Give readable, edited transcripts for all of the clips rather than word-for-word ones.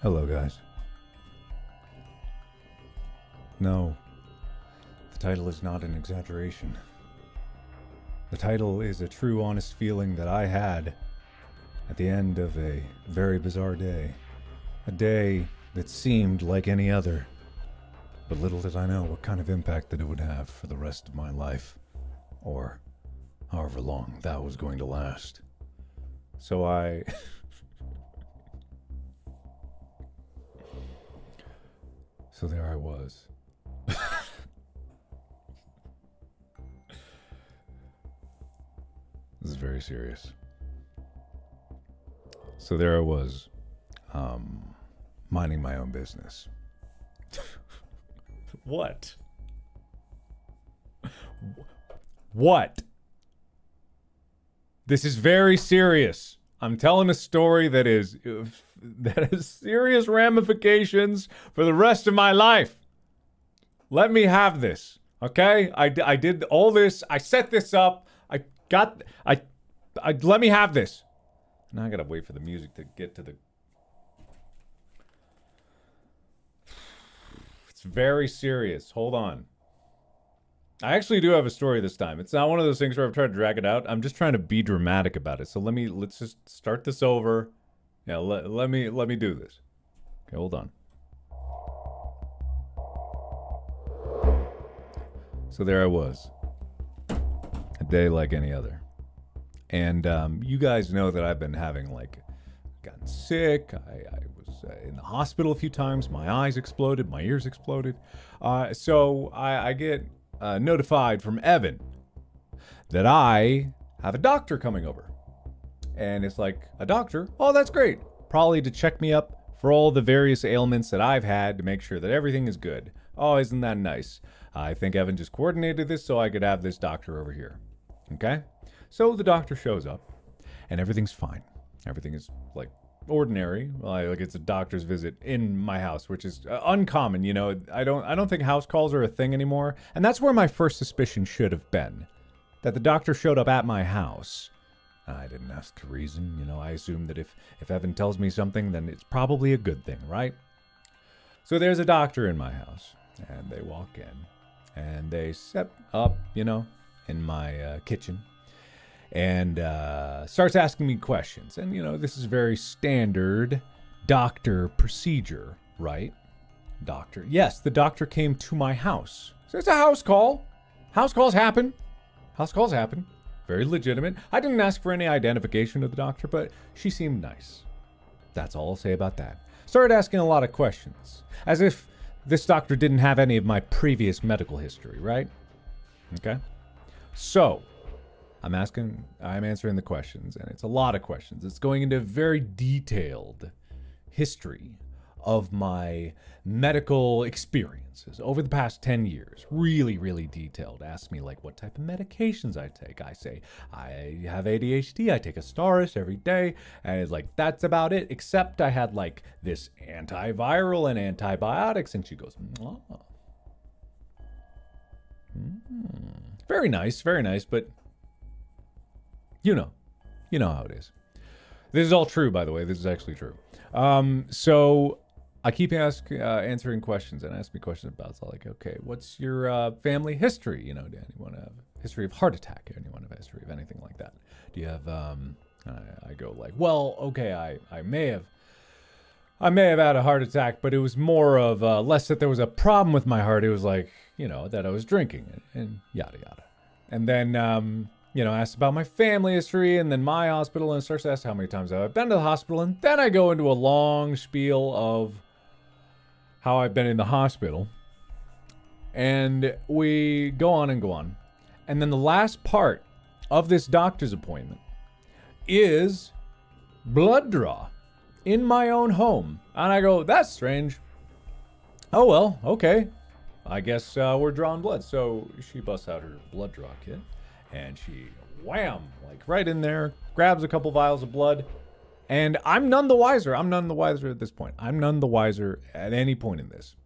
Hello, guys. No, the title is not an exaggeration. The title is a true, honest feeling that I had at the end of a very bizarre day. A day that seemed like any other. But little did I know what kind of impact that it would have for the rest of my life. Or however long that was going to last. So So there I was. This is very serious. So there I was, minding my own business. What? What? This is very serious. I'm telling a story that has serious ramifications for the rest of my life. Let me have this, okay? I did all this. I set this up. Let me have this. Now I gotta wait for the music to get to the... It's very serious. Hold on. I actually do have a story this time. It's not one of those things where I've tried to drag it out. I'm just trying to be dramatic about it. So let's just start this over. Yeah, let me do this. Okay, hold on. So there I was. A day like any other. And you guys know that I've been having, gotten sick. I was in the hospital a few times. My eyes exploded. My ears exploded. So I get notified from Evan that I have a doctor coming over. And it's like, a doctor? Oh, that's great. Probably to check me up for all the various ailments that I've had to make sure that everything is good. Oh, isn't that nice? I think Evan just coordinated this so I could have this doctor over here. Okay? So the doctor shows up, and everything's fine. Everything is, ordinary. Like it's a doctor's visit in my house, which is uncommon. You know, I don't think house calls are a thing anymore. And that's where my first suspicion should have been. That the doctor showed up at my house. I didn't ask the reason. You know, I assumed that if Evan tells me something, then it's probably a good thing, right? So there's a doctor in my house, and they walk in, and they set up, in my kitchen. And starts asking me questions. And, this is very standard doctor procedure, right? Doctor. Yes, the doctor came to my house. So it's a house call. House calls happen. House calls happen. Very legitimate. I didn't ask for any identification of the doctor, but she seemed nice. That's all I'll say about that. Started asking a lot of questions. As if this doctor didn't have any of my previous medical history, right? Okay. So... I'm answering the questions, and it's a lot of questions. It's going into very detailed history of my medical experiences over the past 10 years. Really, really detailed. Ask me, what type of medications I take. I say, I have ADHD. I take a Staris every day. And it's that's about it, except I had, this antiviral and antibiotics. And she goes, oh. Very nice, but... You know how it is. This is all true, by the way. This is actually true. So I keep answering questions, and ask me questions about, okay, what's your family history? Do anyone have a history of heart attack? Anyone have a history of anything like that? Do you have, I go well, okay, I may have had a heart attack, but it was more of less that there was a problem with my heart. It was that I was drinking and yada, yada. And then, asked about my family history and then my hospital, and starts to ask how many times I've been to the hospital. And then I go into a long spiel of how I've been in the hospital. And we go on and go on. And then the last part of this doctor's appointment is blood draw in my own home. And I go, that's strange. Oh, well, okay. I guess we're drawing blood. So she busts out her blood draw kit. And she, wham, right in there, grabs a couple vials of blood. And I'm none the wiser. I'm none the wiser at this point. I'm none the wiser at any point in this.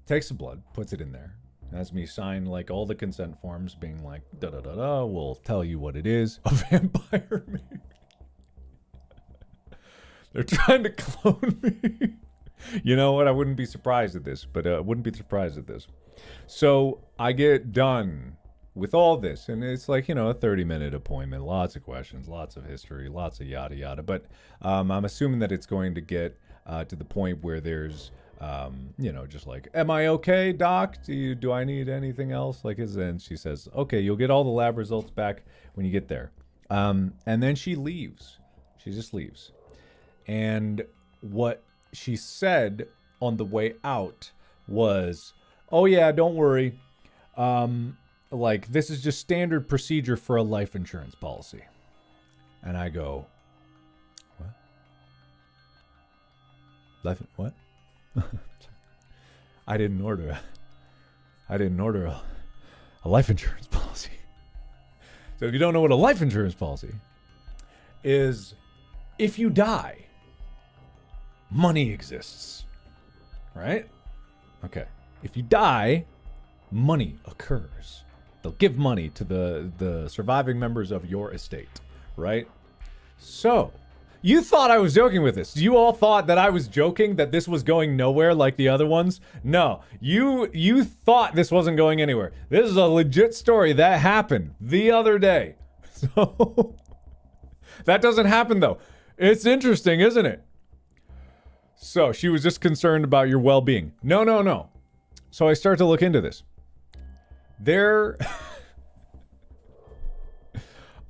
Takes the blood, puts it in there. Has me sign, all the consent forms, being da-da-da-da, we'll tell you what it is. A vampire me. They're trying to clone me. You know what? I wouldn't be surprised at this, So I get done with all this, and it's like, a 30-minute appointment, lots of questions, lots of history, lots of yada yada. But I'm assuming that it's going to get to the point where there's, just like, am I okay, doc? Do I need anything else? And she says, okay, you'll get all the lab results back when you get there. And then she leaves. She just leaves. And what she said on the way out was, oh yeah, don't worry. This is just standard procedure for a life insurance policy. And I go, what? What? I didn't order a life insurance policy. So if you don't know what a life insurance policy is, if you die, money exists, right? Okay. If you die, money occurs. They'll give money to the surviving members of your estate, right? So, you thought I was joking with this. You all thought that I was joking, that this was going nowhere like the other ones? No. You thought this wasn't going anywhere. This is a legit story that happened the other day. So, that doesn't happen though. It's interesting, isn't it? So, she was just concerned about your well-being. No. So I start to look into this.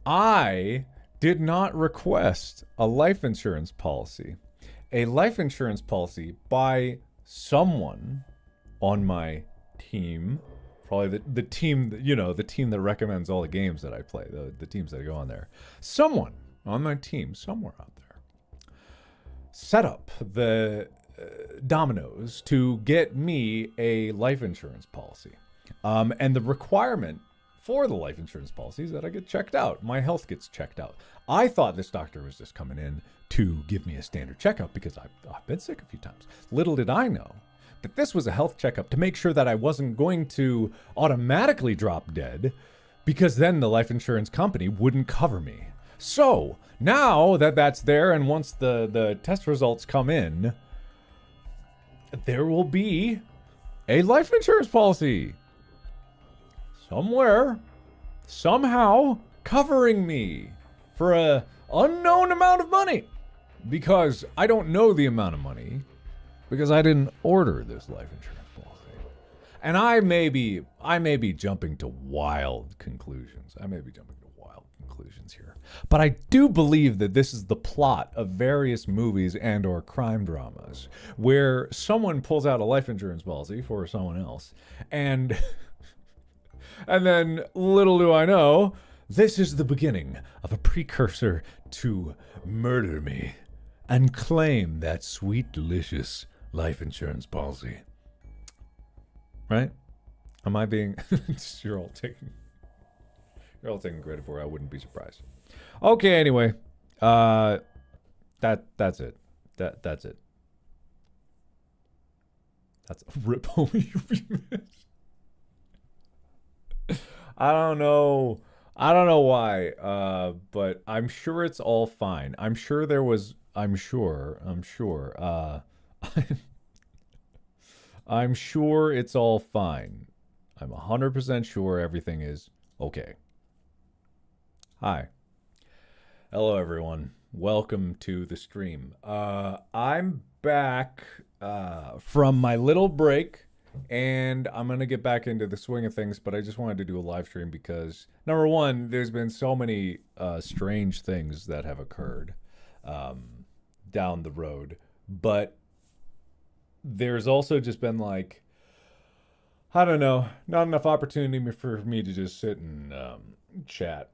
I did not request a life insurance policy. A life insurance policy by someone on my team, probably the team, the team that recommends all the games that I play, the teams that go on there. Someone on my team, somewhere out there, set up the dominoes to get me a life insurance policy. And the requirement for the life insurance policy is that I get checked out. My health gets checked out. I thought this doctor was just coming in to give me a standard checkup because I've been sick a few times. Little did I know that this was a health checkup to make sure that I wasn't going to automatically drop dead, because then the life insurance company wouldn't cover me. So now that that's there, and once the test results come in, there will be a life insurance policy somewhere, somehow, covering me for a unknown amount of money, because I don't know the amount of money, because I didn't order this life insurance policy. And I may be jumping to wild conclusions. Here. But I do believe that this is the plot of various movies and or crime dramas where someone pulls out a life insurance policy for someone else, and then, little do I know, this is the beginning of a precursor to murder me and claim that sweet, delicious life insurance policy. Right? Am I being... You're all taking credit for it. I wouldn't be surprised. Okay, anyway. That's it. That's it. That's a rip home you missed. I don't know why, but I'm sure it's all fine. I'm sure I'm sure it's all fine. I'm 100% sure everything is okay. Hi. Hello, everyone. Welcome to the stream. I'm back from my little break, and I'm going to get back into the swing of things, but I just wanted to do a live stream because, number one, there's been so many strange things that have occurred down the road, but there's also just been like, I don't know, not enough opportunity for me to just sit and chat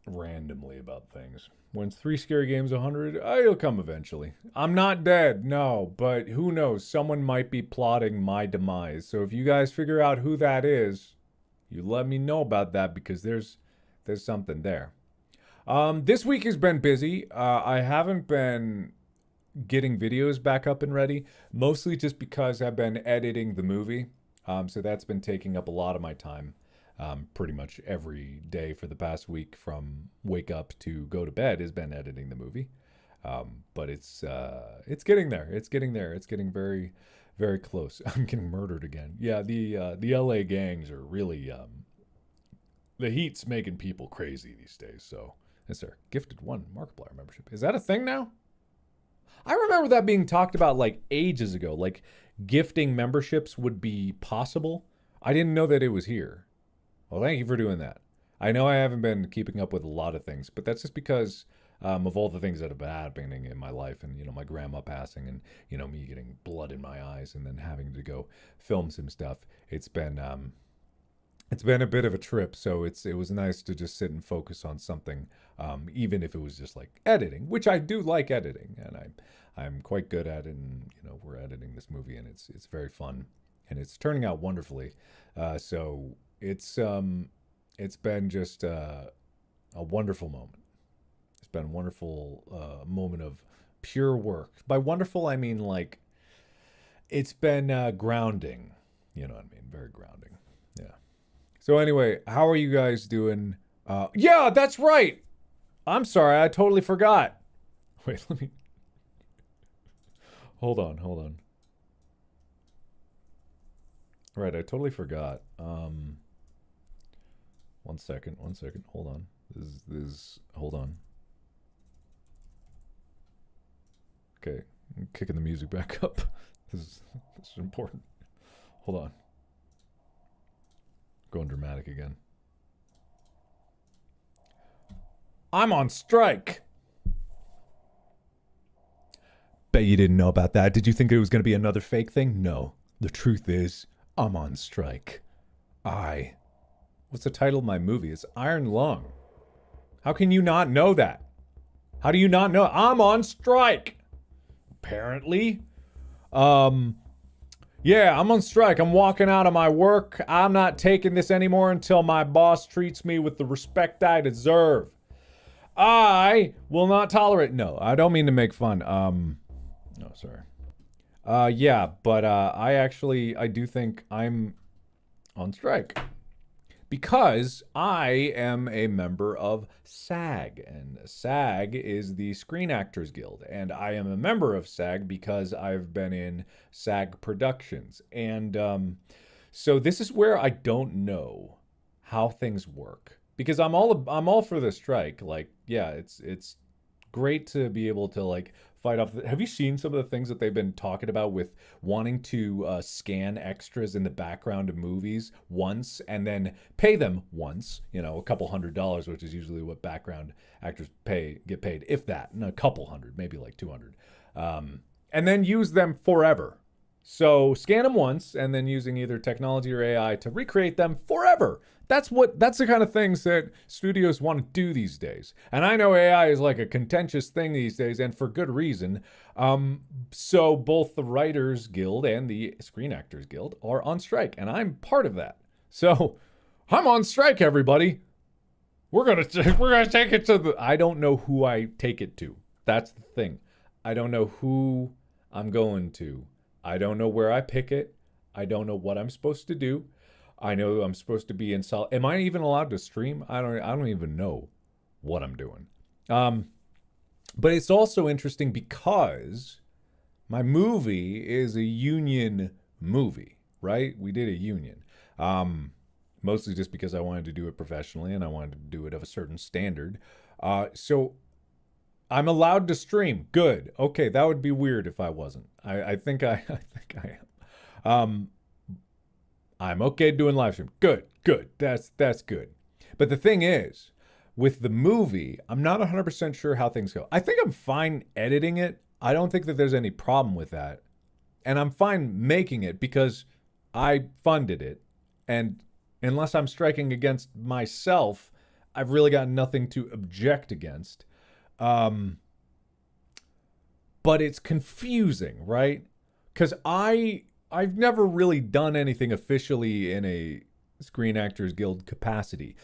randomly about things. When 3 scary games 100, it'll come eventually. I'm not dead, no, but who knows? Someone might be plotting my demise. So if you guys figure out who that is, you let me know about that, because there's something there. This week has been busy. I haven't been getting videos back up and ready, mostly just because I've been editing the movie. So that's been taking up a lot of my time. Pretty much every day for the past week, from wake up to go to bed, has been editing the movie. But it's getting there. It's getting there. It's getting very, very close. I'm getting murdered again. Yeah, the LA gangs are really the heat's making people crazy these days. So yes, sir. Gifted one Markiplier membership. Is that a thing now? I remember that being talked about like ages ago. Like gifting memberships would be possible. I didn't know that it was here. Well, thank you for doing that. I know I haven't been keeping up with a lot of things, but that's just because of all the things that have been happening in my life, and my grandma passing, and me getting blood in my eyes, and then having to go film some stuff. It's been a bit of a trip, so it was nice to just sit and focus on something, even if it was just like editing, which I do like editing, and I'm quite good at it. And we're editing this movie, and it's very fun, and it's turning out wonderfully. So it's been just a wonderful moment. It's been a wonderful moment of pure work. By wonderful, I mean like it's been grounding. You know what I mean? Very grounding. Yeah. So anyway, how are you guys doing? Yeah, that's right. I'm sorry, I totally forgot. Wait, let me. Hold on. Right, I totally forgot. One second. Hold on. Hold on. Okay, I'm kicking the music back up. This is important. Hold on. Going dramatic again. I'm on strike. Bet you didn't know about that. Did you think it was going to be another fake thing? No. The truth is, I'm on strike. What's the title of my movie? It's Iron Lung. How can you not know that? How do you not know? I'm on strike. Apparently. Yeah, I'm on strike. I'm walking out of my work. I'm not taking this anymore until my boss treats me with the respect I deserve. I will not tolerate. No, I don't mean to make fun. No, sorry. Yeah, but I do think I'm on strike because I am a member of SAG, and SAG is the Screen Actors Guild, and I am a member of SAG because I've been in SAG productions, and so this is where I don't know how things work because I'm all for the strike. Like, yeah, it's great to be able to like fight off. Have you seen some of the things that they've been talking about with wanting to scan extras in the background of movies once and then pay them once, a couple $100, which is usually what background actors get paid, if that, and a couple hundred, maybe like 200, and then use them forever. So scan them once and then using either technology or AI to recreate them forever. That's the kind of things that studios want to do these days. And I know AI is like a contentious thing these days, and for good reason. So both the Writers Guild and the Screen Actors Guild are on strike, and I'm part of that. So I'm on strike, everybody. We're gonna take it to the. I don't know who I take it to. That's the thing. I don't know who I'm going to. I don't know where I pick it. I don't know what I'm supposed to do. I know I'm supposed to be in Am I even allowed to stream? I don't even know what I'm doing. But it's also interesting because my movie is a union movie, right? We did a union. Mostly just because I wanted to do it professionally and I wanted to do it of a certain standard. So I'm allowed to stream. Good. Okay, that would be weird if I wasn't. I think I am. I'm okay doing live stream. Good. That's good. But the thing is, with the movie, I'm not 100% sure how things go. I think I'm fine editing it. I don't think that there's any problem with that. And I'm fine making it because I funded it. And unless I'm striking against myself, I've really got nothing to object against. But it's confusing, right? Because I've never really done anything officially in a Screen Actors Guild capacity.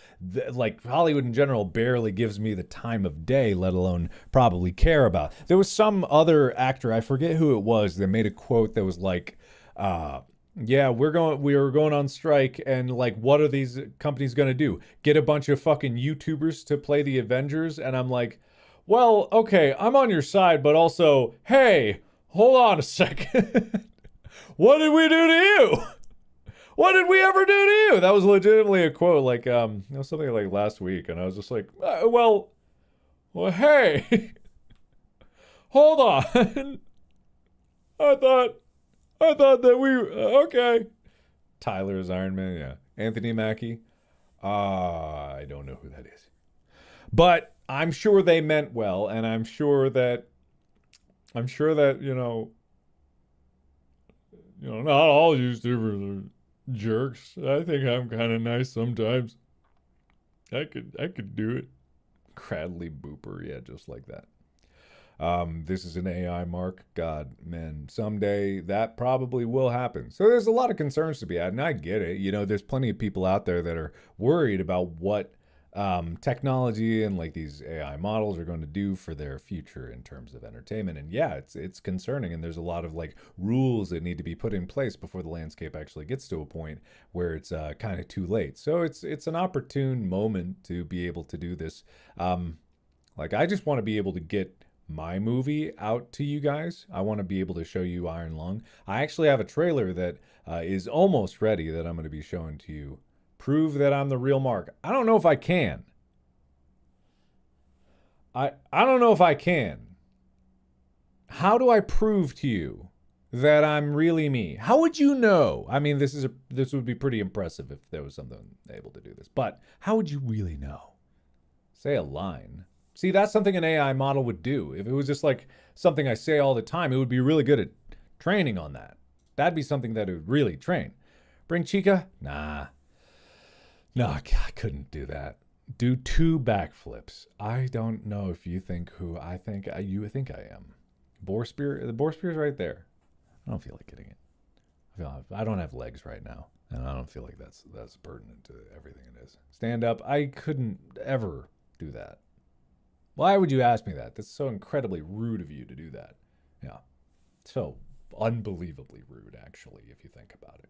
Like Hollywood in general barely gives me the time of day, let alone probably care about. There was some other actor, I forget who it was, that made a quote that was like, yeah, we are going on strike, and like, what are these companies going to do? Get a bunch of fucking YouTubers to play the Avengers? And I'm like, well, okay, I'm on your side, but also, hey, hold on a second. What did we do to you? What did we ever do to you? That was legitimately a quote, like, it was something like last week, and I was just like, well, hey, hold on. I thought, I thought that we, okay. Tyler's Iron Man, yeah. Anthony Mackie, I don't know who that is. But I'm sure they meant well, and I'm sure that, not all YouTubers are jerks. I think I'm kind of nice sometimes. I could do it. Cradley Booper, yeah, just like that. This is an AI mark. God, man, someday that probably will happen. So there's a lot of concerns to be had, and I get it. There's plenty of people out there that are worried about what technology and like these AI models are going to do for their future in terms of entertainment. And yeah, it's concerning, and there's a lot of like rules that need to be put in place before the landscape actually gets to a point where it's kind of too late. So it's an opportune moment to be able to do this. Like I just want to be able to get my movie out to you guys. I want to be able to show you Iron Lung. I actually have a trailer that is almost ready that I'm going to be showing to you. Prove that I'm the real Mark. I don't know if I can. I don't know if I can. How do I prove to you that I'm really me? How would you know? I mean, this would be pretty impressive if there was something able to do this. But how would you really know? Say a line. See, that's something an AI model would do. If it was just like something I say all the time, it would be really good at training on that. That'd be something that it would really train. Bring Chica? Nah. No, I couldn't do that. Do 2 backflips. I don't know if you think who I think you think I am. Boar spear. The boar spear's right there. I don't feel like getting it. I don't have legs right now, and I don't feel like that's pertinent to everything it is. Stand up. I couldn't ever do that. Why would you ask me that? That's so incredibly rude of you to do that. Yeah, so unbelievably rude, actually, if you think about it.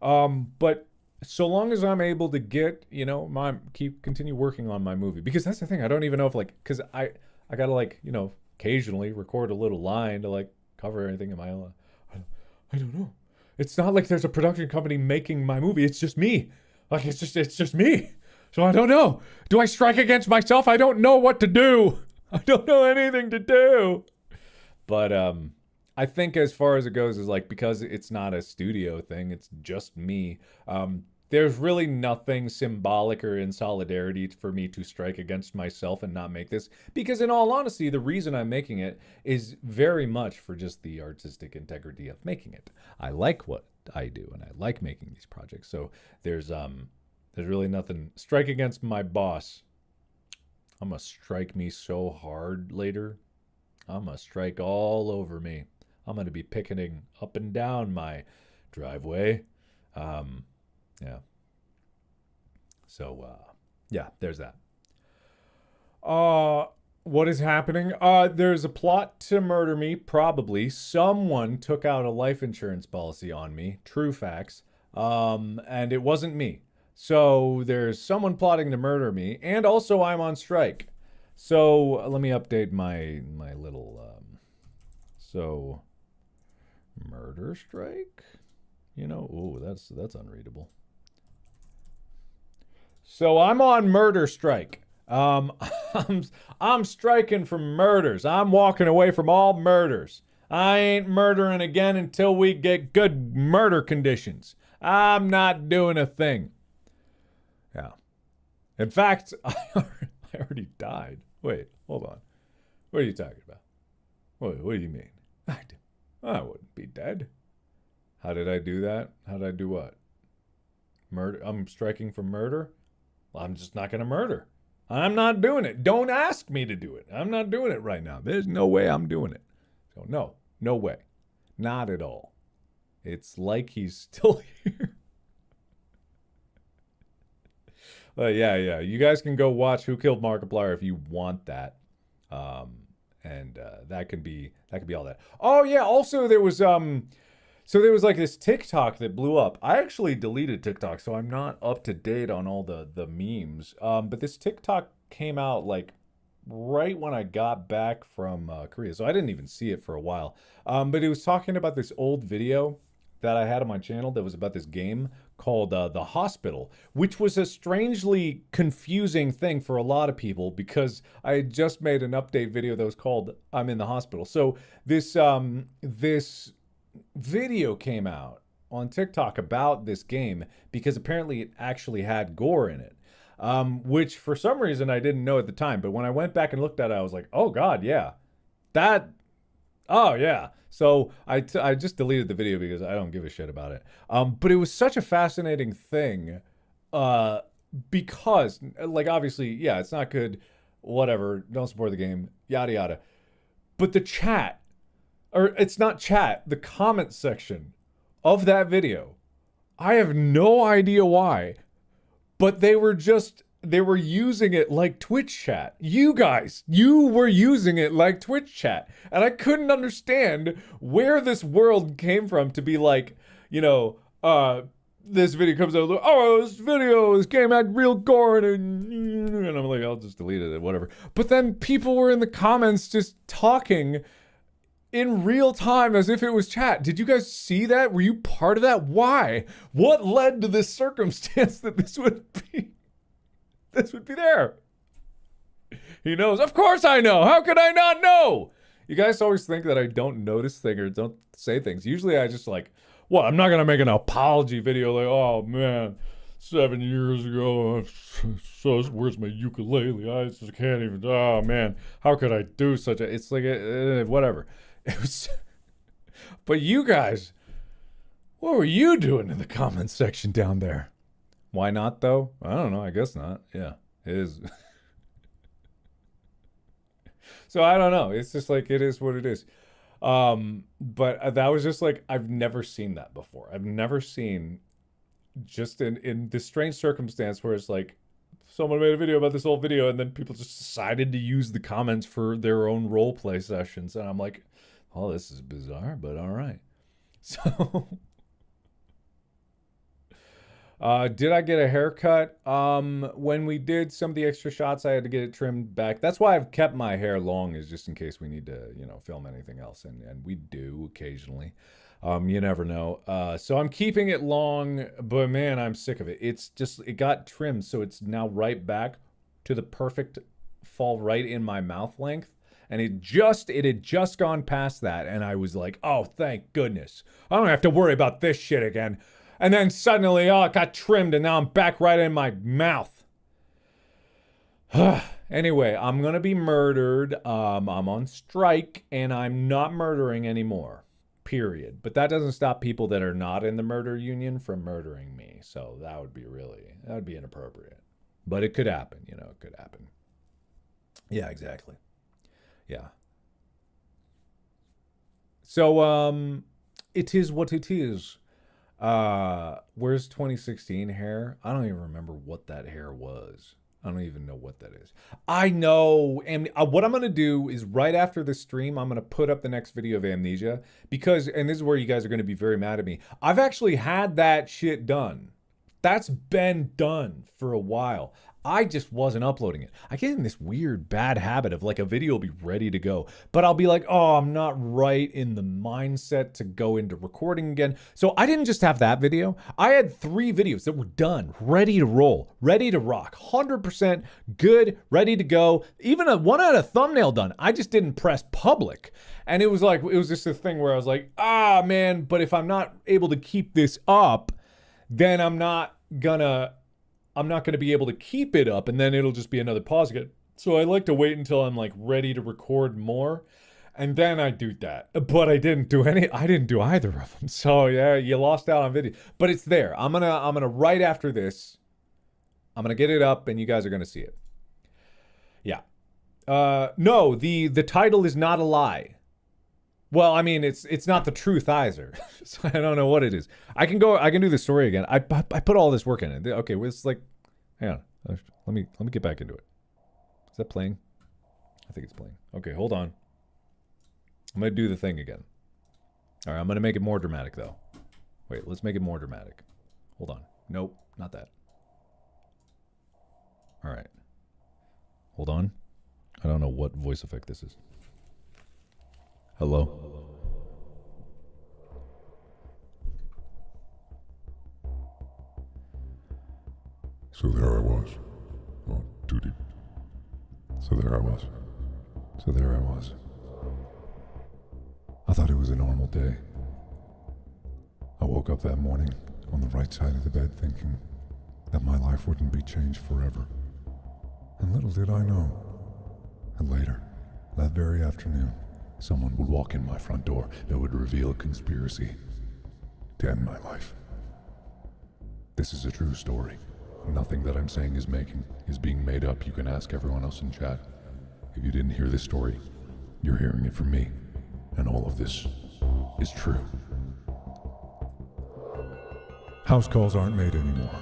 Yeah. But so long as I'm able to get, continue working on my movie, because that's the thing. I don't even know if because I gotta occasionally record a little line to cover anything in my own. I don't know. It's not like there's a production company making my movie. It's just me. It's just me. So I don't know. Do I strike against myself? I don't know what to do. I don't know anything to do. But I think as far as it goes is because it's not a studio thing, it's just me. There's really nothing symbolic or in solidarity for me to strike against myself and not make this. Because in all honesty, the reason I'm making it is very much for just the artistic integrity of making it. I like what I do and I like making these projects. So there's really nothing. Strike against my boss. I'm gonna strike me so hard later. I'm gonna strike all over me. I'm gonna be picketing up and down my driveway. Yeah. So, yeah, there's that. What is happening? There's a plot to murder me, probably. Someone took out a life insurance policy on me. True facts. And it wasn't me. So there's someone plotting to murder me, and also I'm on strike. So let me update my little, so murder strike? Oh, that's unreadable. So I'm on murder strike. I'm striking from murders. I'm walking away from all murders. I ain't murdering again until we get good murder conditions. I'm not doing a thing. Yeah. In fact, I already died. Wait, hold on. What are you talking about? What do you mean? I wouldn't be dead. How did I do that? How did I do what? Murder? I'm striking for murder? Well, I'm just not going to murder. I'm not doing it. Don't ask me to do it. I'm not doing it right now. There's no way I'm doing it. So no way. Not at all. It's like he's still here. Yeah. You guys can go watch Who Killed Markiplier if you want that. And that can be all that. Oh yeah, also there was so there was this TikTok that blew up. I actually deleted TikTok, so I'm not up to date on all the memes. But this TikTok came out right when I got back from Korea, so I didn't even see it for a while. But it was talking about this old video that I had on my channel that was about this game called The Hospital, which was a strangely confusing thing for a lot of people because I had just made an update video that was called I'm in the Hospital. So this video came out on TikTok about this game because apparently it actually had gore in it. Which for some reason I didn't know at the time, but when I went back and looked at it, I was like, oh God, yeah. That, oh yeah. So I just deleted the video because I don't give a shit about it. But it was such a fascinating thing, because, like, obviously, yeah, it's not good, whatever, don't support the game, yada yada. But the chat, or it's not chat, the comment section of that video, I have no idea why, but they were using it like Twitch chat. You guys, you were using it like Twitch chat. And I couldn't understand where this world came from to be like, you know, this video comes out, oh, this game had real gore and I'm like, I'll just delete it, whatever. But then people were in the comments just talking in real time as if it was chat. Did you guys see that? Were you part of that? Why? What led to this circumstance that this would be there? He knows. Of course I know. How could I not know? You guys always think that I don't notice things or don't say things. Usually I just like, well, I'm not going to make an apology video like, oh man, 7 years ago, so where's my ukulele? I just can't even, oh man, how could I do such a, it's like, whatever. It was, but you guys, what were you doing in the comments section down there? Why not though? I don't know. I guess not. Yeah, it is. So I don't know. It's just like, it is what it is. But that was just like, I've never seen that before. I've never seen just in this strange circumstance where it's like, someone made a video about this old video and then people just decided to use the comments for their own role play sessions. And I'm like, oh, this is bizarre, but all right. So, did I get a haircut? When we did some of the extra shots, I had to get it trimmed back. That's why I've kept my hair long, is just in case we need to, you know, film anything else. And we do occasionally. You never know. So I'm keeping it long, but man, I'm sick of it. It's just, it got trimmed, so it's now right back to the perfect fall right in my mouth length. And it had just gone past that. And I was like, oh, thank goodness. I don't have to worry about this shit again. And then suddenly, oh, it got trimmed and now I'm back right in my mouth. Anyway, I'm going to be murdered. I'm on strike and I'm not murdering anymore. Period. But that doesn't stop people that are not in the murder union from murdering me. So that would be inappropriate. But it could happen, you know, it could happen. Yeah, exactly. Yeah. So, it is what it is. Where's 2016 hair? I don't even remember what that hair was. I don't even know what that is. I know. And what I'm going to do is right after this stream, I'm going to put up the next video of Amnesia because, and this is where you guys are going to be very mad at me. I've actually had that shit done. That's been done for a while. I just wasn't uploading it. I get in this weird bad habit of like a video will be ready to go, but I'll be like, oh, I'm not right in the mindset to go into recording again. So I didn't just have that video. I had 3 videos that were done, ready to roll, ready to rock, 100% good, ready to go. Even one had a thumbnail done. I just didn't press public. And it was just a thing where I was like, ah, man, but if I'm not able to keep this up, then I'm not gonna be able to keep it up, and then it'll just be another pause again. So I like to wait until I'm like ready to record more, and then I do that. But I didn't do either of them. So yeah, you lost out on video. But it's there. I'm gonna right after this, I'm gonna get it up, and you guys are gonna see it. Yeah. No, the title is not a lie. Well, I mean, it's not the truth either. So I don't know what it is. I can do the story again. I put all this work in it. Okay, well, it's like, hang on. Let me get back into it. Is that playing? I think it's playing. Okay, hold on. I'm going to do the thing again. All right, I'm going to make it more dramatic, though. Wait, let's make it more dramatic. Hold on. Nope, not that. All right. Hold on. I don't know what voice effect this is. Hello? So there I was. Oh, too deep. So there I was. So there I was. I thought it was a normal day. I woke up that morning on the right side of the bed thinking that my life wouldn't be changed forever. And little did I know that later, that very afternoon, someone would walk in my front door that would reveal a conspiracy to end my life. This is a true story. Nothing that I'm saying is being made up. You can ask everyone else in chat. If you didn't hear this story, you're hearing it from me. And all of this is true. House calls aren't made anymore.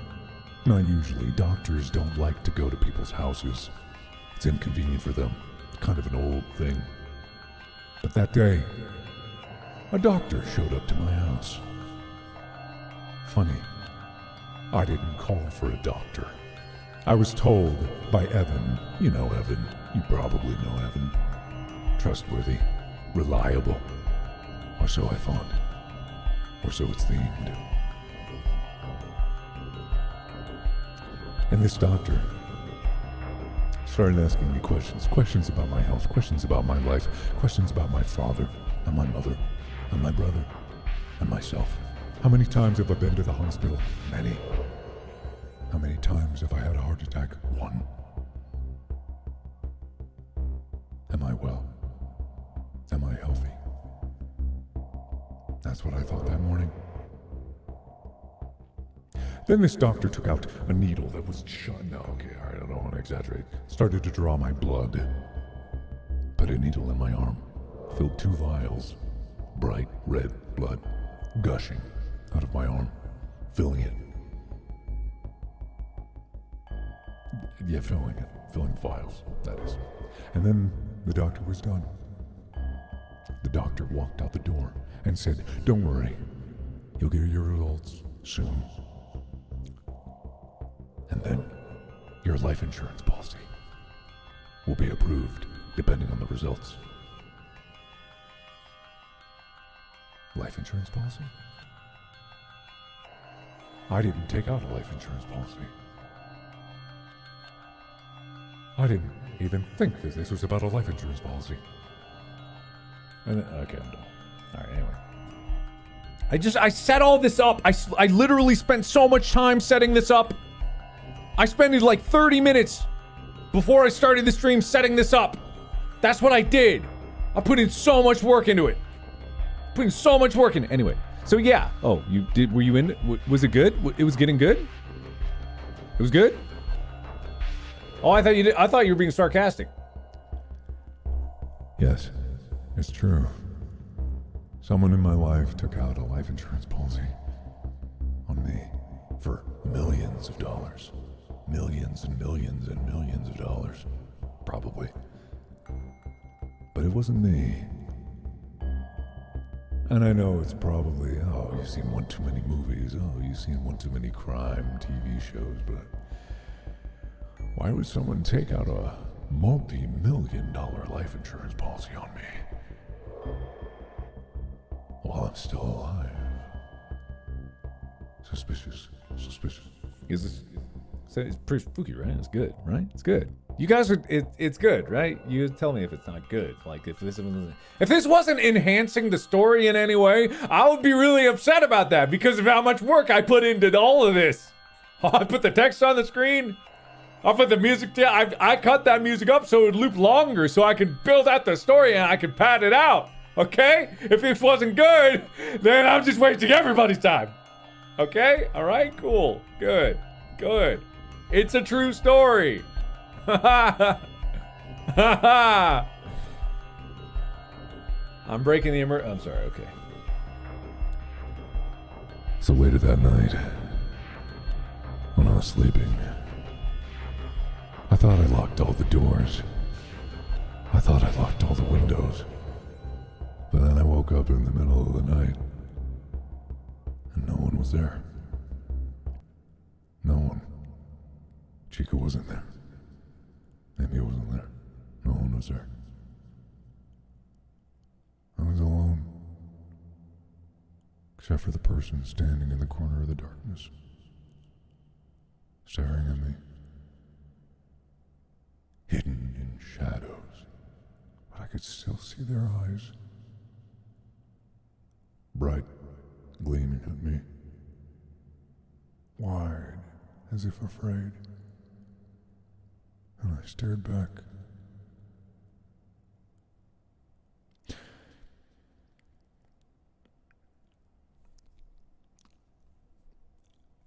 Not usually. Doctors don't like to go to people's houses. It's inconvenient for them. It's kind of an old thing. But that day, a doctor showed up to my house. Funny, I didn't call for a doctor. I was told by Evan. You know Evan. You probably know Evan. Trustworthy, reliable, or so I thought. Or so it's themed. And this doctor started asking me questions about my health, questions about my life, questions about my father, and my mother, and my brother, and myself. How many times have I been to the hospital? Many. How many times have I had a heart attack? One. Am I well? Am I healthy? That's what I thought that morning. Then this doctor took out a needle that was shot. No, okay, all right, I don't want to exaggerate. Started to draw my blood. Put a needle in my arm. Filled 2 vials. Bright red blood. Gushing out of my arm. Filling it. Yeah, filling it. Filling the vials, that is. And then the doctor was done. The doctor walked out the door and said, "Don't worry. You'll get your results soon. And then your life insurance policy will be approved depending on the results." Life insurance policy? I didn't take out a life insurance policy. I didn't even think that this was about a life insurance policy. And then, okay, I'm done. All right, anyway. I set all this up. I literally spent so much time setting this up. I spent like 30 minutes before I started the stream setting this up. That's what I did. I put in so much work into it. Putting so much work in it. Anyway, so yeah. Oh, were you in it? Was it good? It was getting good? It was good? Oh, I thought you did. I thought you were being sarcastic. Yes, it's true. Someone in my life took out a life insurance policy on me for millions of dollars. Millions and millions and millions of dollars. Probably. But it wasn't me. And I know it's probably, oh, you've seen one too many movies. Oh, you've seen one too many crime TV shows, but why would someone take out a multi-million-dollar life insurance policy on me while I'm still alive? Suspicious. Is this? So it's pretty spooky, right? It's good, right? It's good. You guys are. It's good, right? You tell me if it's not good. Like if this wasn't enhancing the story in any way, I would be really upset about that because of how much work I put into all of this. I put the text on the screen. I put the music. I cut that music up so it would loop longer, so I could build out the story and I could pad it out. Okay? If this wasn't good, then I'm just wasting everybody's time. Okay? All right? Cool. Good. It's a true story. I'm breaking the I'm sorry, okay. So later that night, when I was sleeping, I thought I locked all the doors. I thought I locked all the windows. But then I woke up in the middle of the night, and no one was there. No one. Chica wasn't there. Amy wasn't there. No one was there. I was alone. Except for the person standing in the corner of the darkness, staring at me. Hidden in shadows, but I could still see their eyes. Bright, gleaming at me. Wide, as if afraid. And I stared back.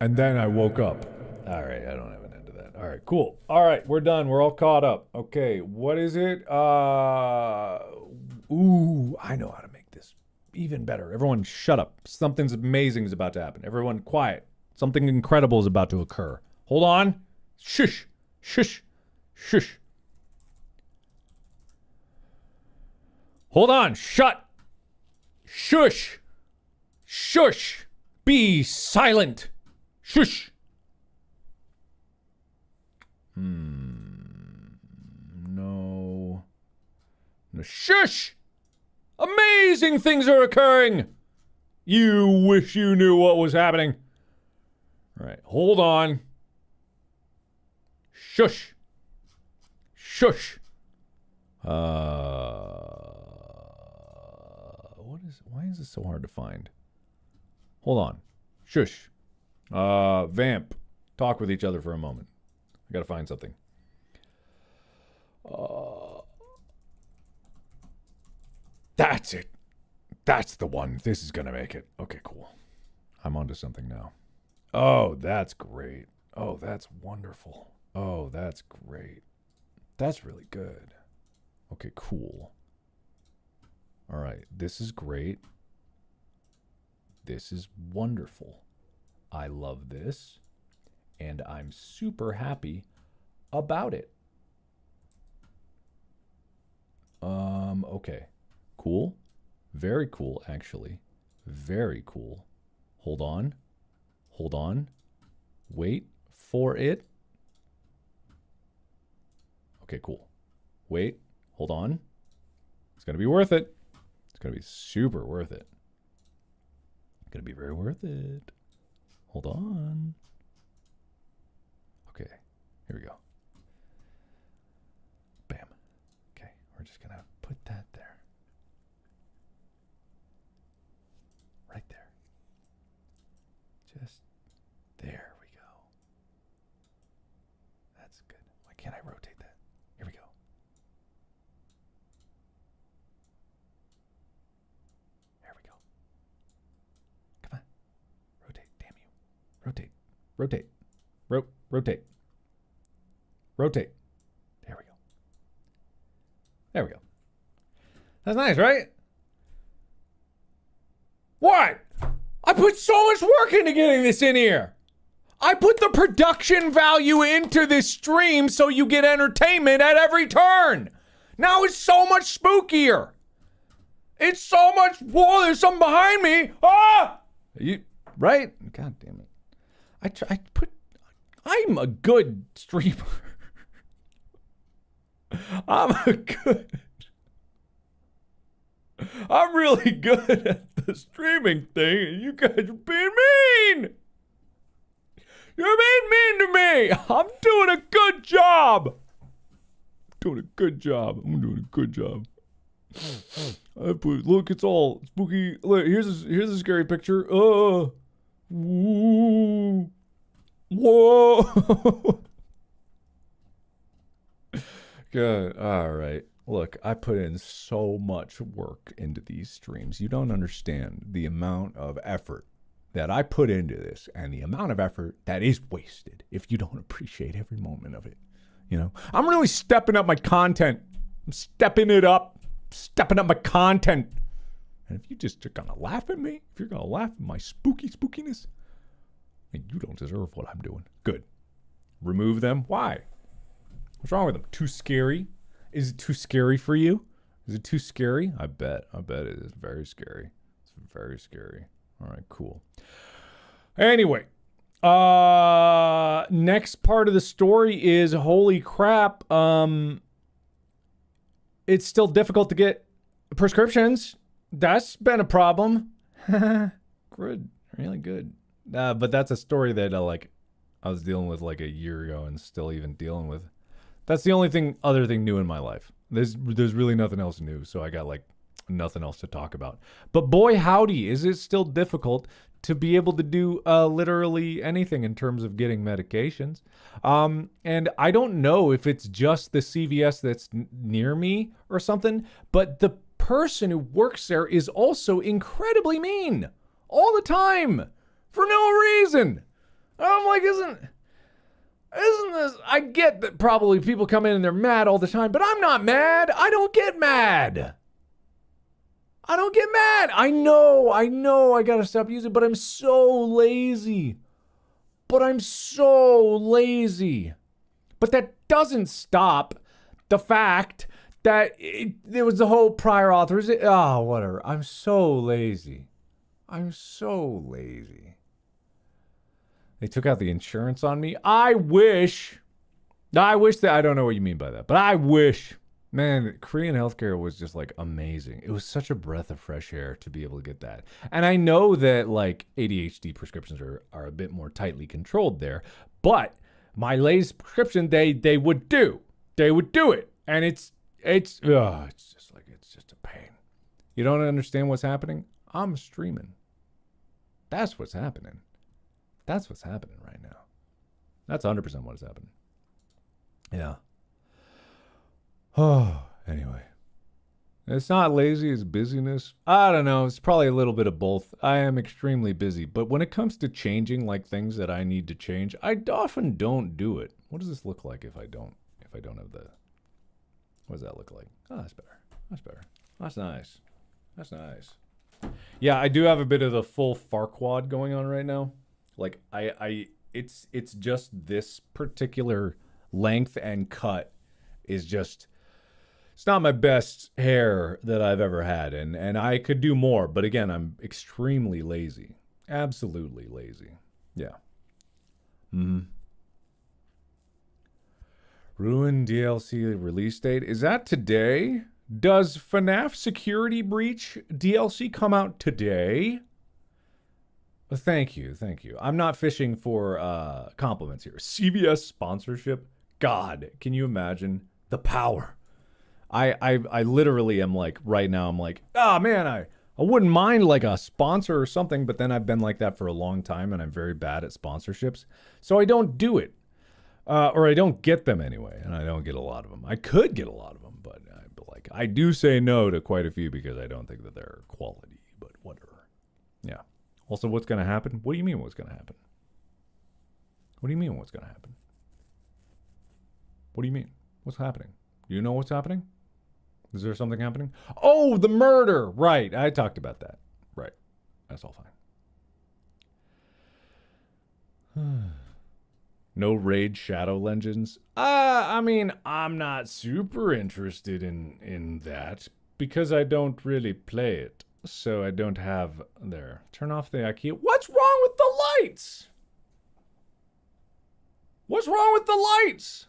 And then I woke up. All right, I don't have an end to that. All right, cool. All right, we're done. We're all caught up. Okay, what is it? Ooh, I know how to make this even better. Everyone shut up. Something's amazing is about to happen. Everyone quiet. Something incredible is about to occur. Hold on. Shush. Shush. Shush. Hold on. Shut. Shush. Shush. Be silent. Shush. No. No. Shush. Amazing things are occurring. You wish you knew what was happening. All right. Hold on. Shush. Shush. Why is this so hard to find? Hold on. Shush. Vamp. Talk with each other for a moment. I gotta find something. That's it. That's the one. This is gonna make it. Okay, cool. I'm onto something now. Oh, that's great. Oh, that's wonderful. Oh, that's great. That's really good. Okay, cool. All right, this is great. This is wonderful. I love this. And I'm super happy about it. Okay. Cool. Very cool, actually. Very cool. Hold on. Hold on. Wait for it. Okay, cool. Wait. Hold on. It's going to be worth it. It's going to be super worth it. It's going to be very worth it. Hold on. Okay. Here we go. Bam. Okay. We're just going to put that there. Right there. Just there we go. That's good. Why can't I rotate that? Here we go. There we go. Come on. Rotate, damn you. Rotate. Rotate. Rotate. Rotate. There we go. There we go. That's nice, right? What? I put so much work into getting this in here. I put the production value into this stream so you get entertainment at every turn. Now it's so much spookier. It's so much. Whoa, there's something behind me. Ah! You right? God damn it. I'm a good streamer. I'm really good at the streaming thing, and you guys are being mean. You're being mean to me. I'm doing a good job. I'm doing a good job. Look, it's all spooky. Look, here's a scary picture. Whoa. Good. All right. Look, I put in so much work into these streams. You don't understand the amount of effort that I put into this and the amount of effort that is wasted if you don't appreciate every moment of it. You know, I'm really stepping up my content. I'm stepping up my content. And if you just are gonna laugh at me, if you're gonna laugh at my spookiness, then you don't deserve what I'm doing. Good. Remove them. Why? What's wrong with them? Too scary? Is it too scary for you? Is it too scary? I bet it is very scary. It's very scary. All right, cool. Anyway, next part of the story is holy crap. it's still difficult to get prescriptions. That's been a problem. Good, really good. But that's a story that I was dealing with like a year ago and still even dealing with. That's the only other thing new in my life. There's really nothing else new, so I got like nothing else to talk about. But boy, howdy, is it still difficult to be able to do literally anything in terms of getting medications. And I don't know if it's just the CVS that's near me or something, but the person who works there is also incredibly mean all the time for no reason. I'm like, isn't this, I get that probably people come in and they're mad all the time, but I'm not mad. I don't get mad. I know I gotta stop using it, but I'm so lazy. But that doesn't stop the fact that there was the whole prior authorization. Oh, whatever. I'm so lazy. They took out the insurance on me. I wish that, I don't know what you mean by that, but I wish. Man, Korean healthcare was just like amazing. It was such a breath of fresh air to be able to get that. And I know that like ADHD prescriptions are a bit more tightly controlled there, but my latest prescription, they would do. They would do it. And it's just a pain. You don't understand what's happening? I'm streaming. That's what's happening. That's what's happening right now. That's 100% what is happening. Yeah. Oh, anyway. It's not lazy, it's busyness. I don't know. It's probably a little bit of both. I am extremely busy, but when it comes to changing like things that I need to change, I often don't do it. What does this look like if I don't have the, what does that look like? Oh, that's better. That's nice. Yeah, I do have a bit of the full Farquad going on right now. Like it's just this particular length and cut is just, it's not my best hair that I've ever had, and I could do more, but again, I'm extremely lazy. Absolutely lazy. Yeah. Ruined DLC release date. Is that today? Does FNAF Security Breach DLC come out today? Thank you. I'm not fishing for compliments here. CVS sponsorship? God, can you imagine the power? I literally am like, right now, I'm like, oh man, I wouldn't mind like a sponsor or something, but then I've been like that for a long time and I'm very bad at sponsorships. So I don't do it. Or I don't get them anyway, and I don't get a lot of them. I could get a lot of them, but I do say no to quite a few because I don't think that they're quality, but whatever. Yeah. Also, what's going to happen? What do you mean what's going to happen? What do you mean what's going to happen? What do you mean? What's happening? Do you know what's happening? Is there something happening? Oh, the murder! Right, I talked about that. Right. That's all fine. No Raid Shadow Legends? I mean, I'm not super interested in that because I don't really play it. So I don't have... There. Turn off the IKEA. What's wrong with the lights? What's wrong with the lights?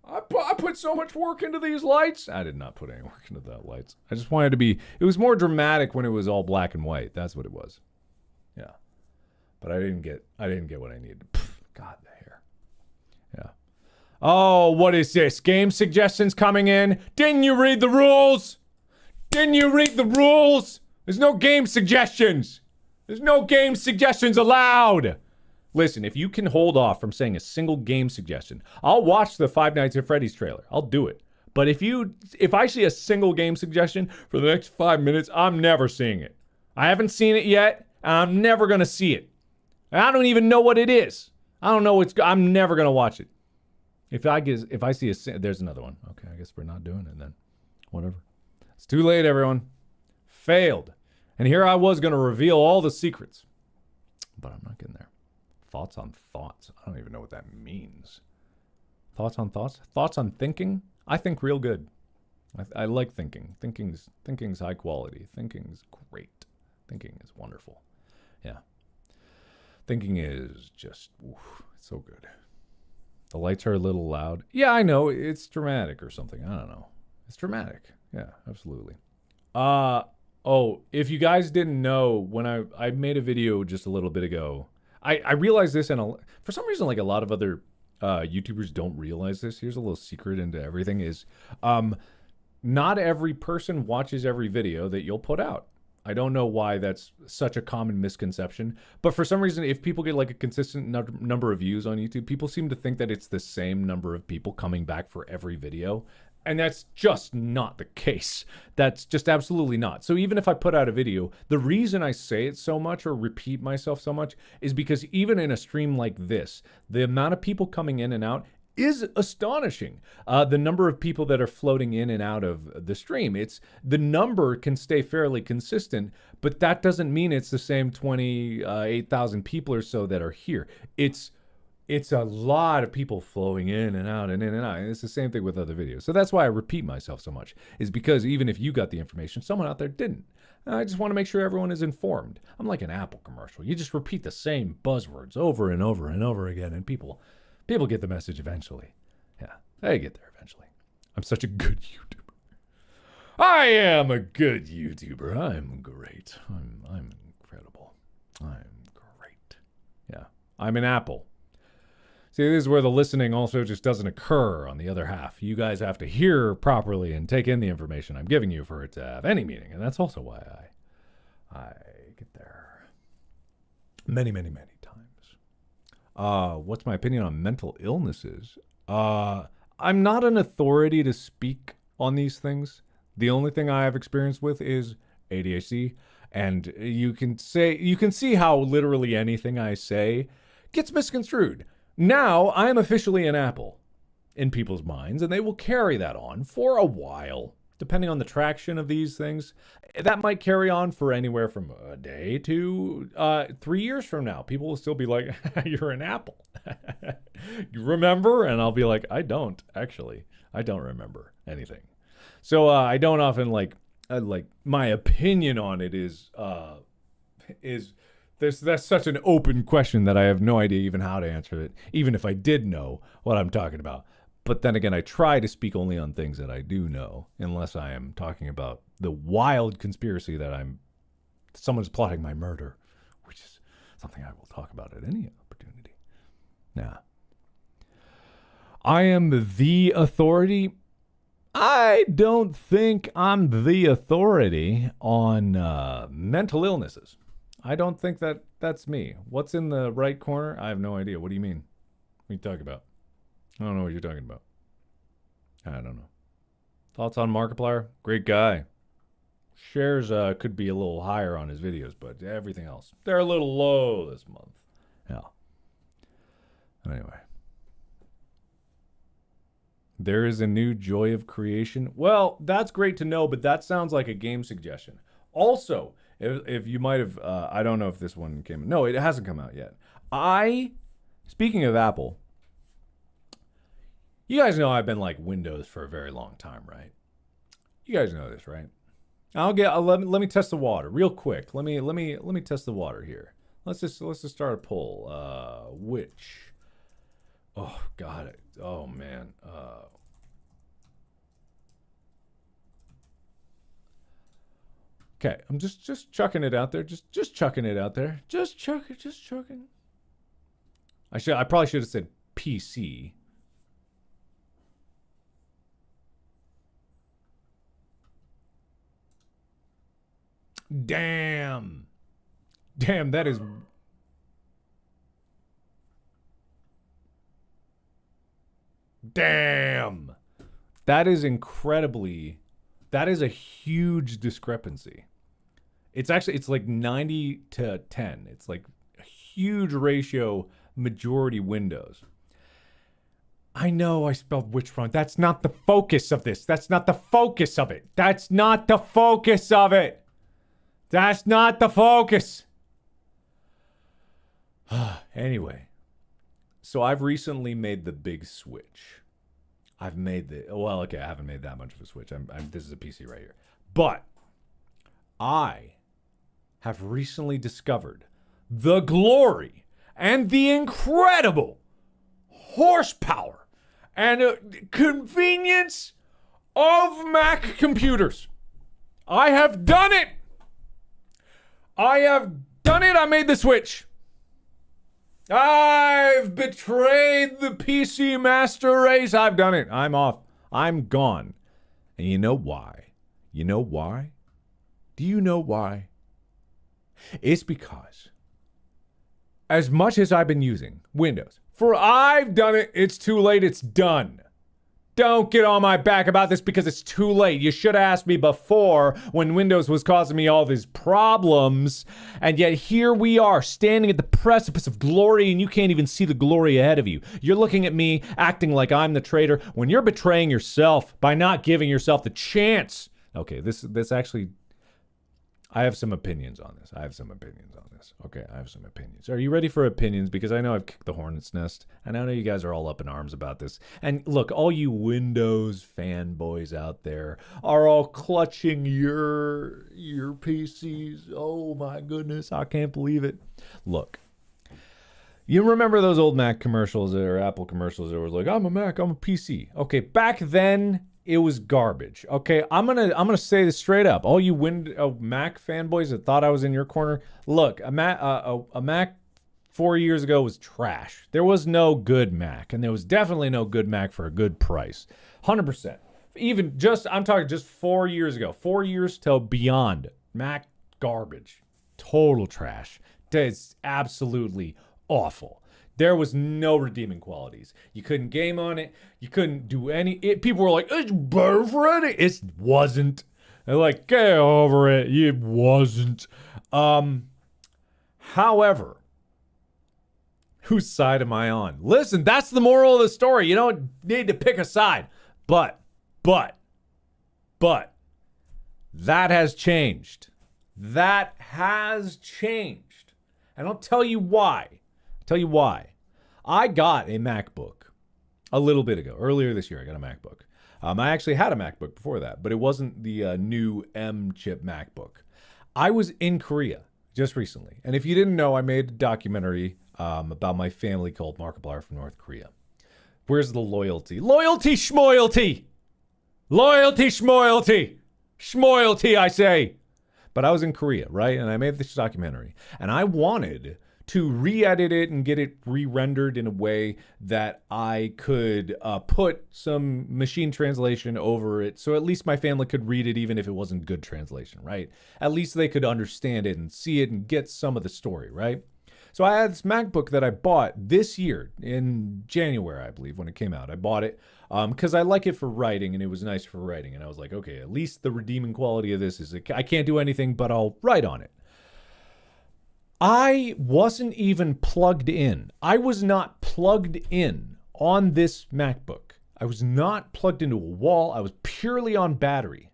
I put so much work into these lights. I did not put any work into that lights. I just wanted to be... It was more dramatic when it was all black and white. That's what it was. Yeah. But I didn't get what I needed. God, the hair. Yeah. Oh, what is this? Game suggestions coming in? Didn't you read the rules? There's no game suggestions. There's no game suggestions allowed. Listen, if you can hold off from saying a single game suggestion, I'll watch the Five Nights at Freddy's trailer. I'll do it. But if I see a single game suggestion for the next 5 minutes, I'm never seeing it. I haven't seen it yet, and I'm never going to see it. I don't even know what it is. I don't know I'm never going to watch it. If I see there's another one. Okay, I guess we're not doing it then. Whatever. It's too late, everyone. Failed. And here I was going to reveal all the secrets. But I'm not getting there. Thoughts on thoughts. I don't even know what that means. Thoughts on thoughts? Thoughts on thinking? I think real good. I like thinking. Thinking's high quality. Thinking's great. Thinking is wonderful. Yeah. Thinking is just, it's so good. The lights are a little loud. Yeah, I know. It's dramatic or something. I don't know. It's dramatic. Yeah, absolutely. Oh, if you guys didn't know, when I made a video just a little bit ago, I realized this, and for some reason, like a lot of other YouTubers don't realize this. Here's a little secret into everything: is not every person watches every video that you'll put out. I don't know why that's such a common misconception, but for some reason, if people get like a consistent number of views on YouTube, people seem to think that it's the same number of people coming back for every video. And that's just not the case. That's just absolutely not. So even if I put out a video, the reason I say it so much or repeat myself so much is because even in a stream like this, the amount of people coming in and out is astonishing. The number of people that are floating in and out of the stream, the number can stay fairly consistent, but that doesn't mean it's the same 28,000 people or so that are here. It's a lot of people flowing in and out and in and out. And it's the same thing with other videos. So that's why I repeat myself so much, is because even if you got the information, someone out there didn't. I just want to make sure everyone is informed. I'm like an Apple commercial. You just repeat the same buzzwords over and over and over again, and people get the message eventually. Yeah, they get there eventually. I'm such a good YouTuber. I am a good YouTuber. I'm great. I'm incredible. I'm great. Yeah, I'm an Apple. See, this is where the listening also just doesn't occur on the other half. You guys have to hear properly and take in the information I'm giving you for it to have any meaning. And that's also why I get there many, many, many times. What's my opinion on mental illnesses? I'm not an authority to speak on these things. The only thing I have experience with is ADHD. And you can see how literally anything I say gets misconstrued. Now, I am officially an Apple in people's minds, and they will carry that on for a while, depending on the traction of these things. That might carry on for anywhere from a day to 3 years from now. People will still be like, you're an Apple. You remember? And I'll be like, I don't, actually. I don't remember anything. So I don't often like my opinion on it is that's such an open question that I have no idea even how to answer it, even if I did know what I'm talking about. But then again, I try to speak only on things that I do know, unless I am talking about the wild conspiracy that someone's plotting my murder, which is something I will talk about at any opportunity. Now, I am the authority. I don't think I'm the authority on mental illnesses. I don't think that's me. What's in the right corner? I have no idea. What do you mean? What are you talking about? I don't know what you're talking about. I don't know. Thoughts on Markiplier? Great guy. Shares could be a little higher on his videos, but everything else, they're a little low this month. Yeah. Anyway. There is a new Joy of Creation. Well, that's great to know, but that sounds like a game suggestion. Also, if you might have, I don't know if this one came. No, it hasn't come out yet. Speaking of Apple, you guys know I've been like Windows for a very long time, right? You guys know this, right? Let me test the water real quick. Let me test the water here. Let's just start a poll. Oh God. Oh man. Okay, I'm just chucking it out there. Just chucking it out there. Just chucking. I probably should have said PC. Damn, that is. Damn. That is incredibly. That is a huge discrepancy. It's like 90 to 10. It's like a huge ratio, majority Windows. I know I spelled which wrong. That's not the focus of this. That's not the focus of it. That's not the focus of it. That's not the focus. Anyway, so I've recently made the big switch. I haven't made that much of a switch. This is a PC right here. But I have recently discovered the glory and the incredible horsepower and convenience of Mac computers. I have done it. I made the switch. I've betrayed the PC master race. I've done it. I'm off. I'm gone. And you know why? You know why? Do you know why? It's because as much as I've been using Windows, I've done it, it's too late, it's done. Don't get on my back about this because it's too late. You should have asked me before when Windows was causing me all these problems. And yet here we are standing at the precipice of glory and you can't even see the glory ahead of you. You're looking at me acting like I'm the traitor when you're betraying yourself by not giving yourself the chance. Okay, this actually, I have some opinions on this. Okay, I have some opinions. Are you ready for opinions? Because I know I've kicked the hornet's nest, and I know you guys are all up in arms about this. And look, all you Windows fanboys out there are all clutching your PCs. Oh my goodness, I can't believe it. Look, you remember those old Mac commercials or Apple commercials that was like, I'm a Mac, I'm a PC. Okay, back then, it was garbage. Okay, I'm gonna say this straight up. All you Mac fanboys that thought I was in your corner, look, a Mac 4 years ago was trash. There was no good Mac, and there was definitely no good Mac for a good price. 100%. I'm talking just 4 years ago. 4 years till beyond. Mac garbage. Total trash. It's absolutely awful. There was no redeeming qualities. You couldn't game on it. You couldn't do people were like, it's better for any. It wasn't. They're like, get over it. It wasn't. However, whose side am I on? Listen, that's the moral of the story. You don't need to pick a side. But, that has changed. That has changed. And I'll tell you why. I got a MacBook a little bit ago. Earlier this year, I got a MacBook. I actually had a MacBook before that, but it wasn't the new M-chip MacBook. I was in Korea just recently. And if you didn't know, I made a documentary about my family called Markiplier from North Korea. Where's the loyalty? Loyalty, schmoyalty! Loyalty, schmoyalty! Schmoyalty, I say! But I was in Korea, right? And I made this documentary. And I wanted to re-edit it and get it re-rendered in a way that I could put some machine translation over it so at least my family could read it even if it wasn't good translation, right? At least they could understand it and see it and get some of the story, right? So I had this MacBook that I bought this year in January, I believe, when it came out. I bought it because I like it for writing and it was nice for writing. And I was like, okay, at least the redeeming quality of this is I can't do anything, but I'll write on it. I wasn't even plugged in. I was not plugged in on this MacBook. I was not plugged into a wall. I was purely on battery.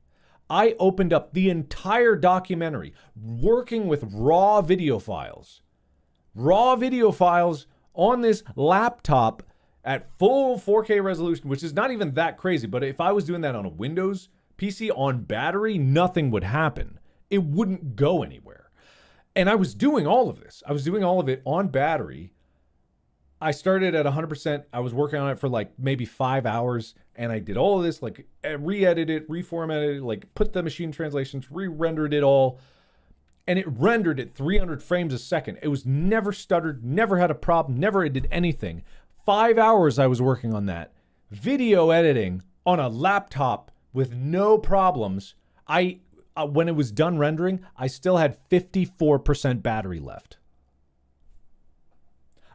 I opened up the entire documentary working with raw video files. Raw video files on this laptop at full 4K resolution, which is not even that crazy. But if I was doing that on a Windows PC on battery, nothing would happen. It wouldn't go anywhere. And I was doing all of this. I was doing all of it on battery. I started at 100%. I was working on it for like maybe 5 hours. And I did all of this, like re-edited it, reformatted it, like put the machine translations, re-rendered it all. And it rendered at 300 frames a second. It was never stuttered, never had a problem, never did anything. 5 hours I was working on that. Video editing on a laptop with no problems. When it was done rendering, I still had 54% battery left.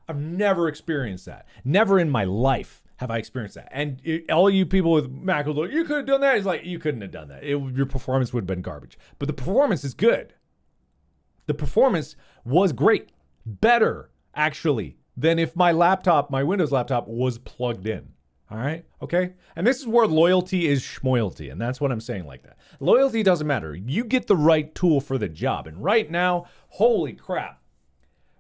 I've never experienced that. Never in my life have I experienced that. And all you people with Mac will go, you could have done that. It's like, you couldn't have done that. Your performance would have been garbage. But the performance is good. The performance was great. Better, actually, than if my Windows laptop was plugged in. All right. Okay. And this is where loyalty is schmoyalty. And that's what I'm saying like that. Loyalty doesn't matter. You get the right tool for the job. And right now, holy crap,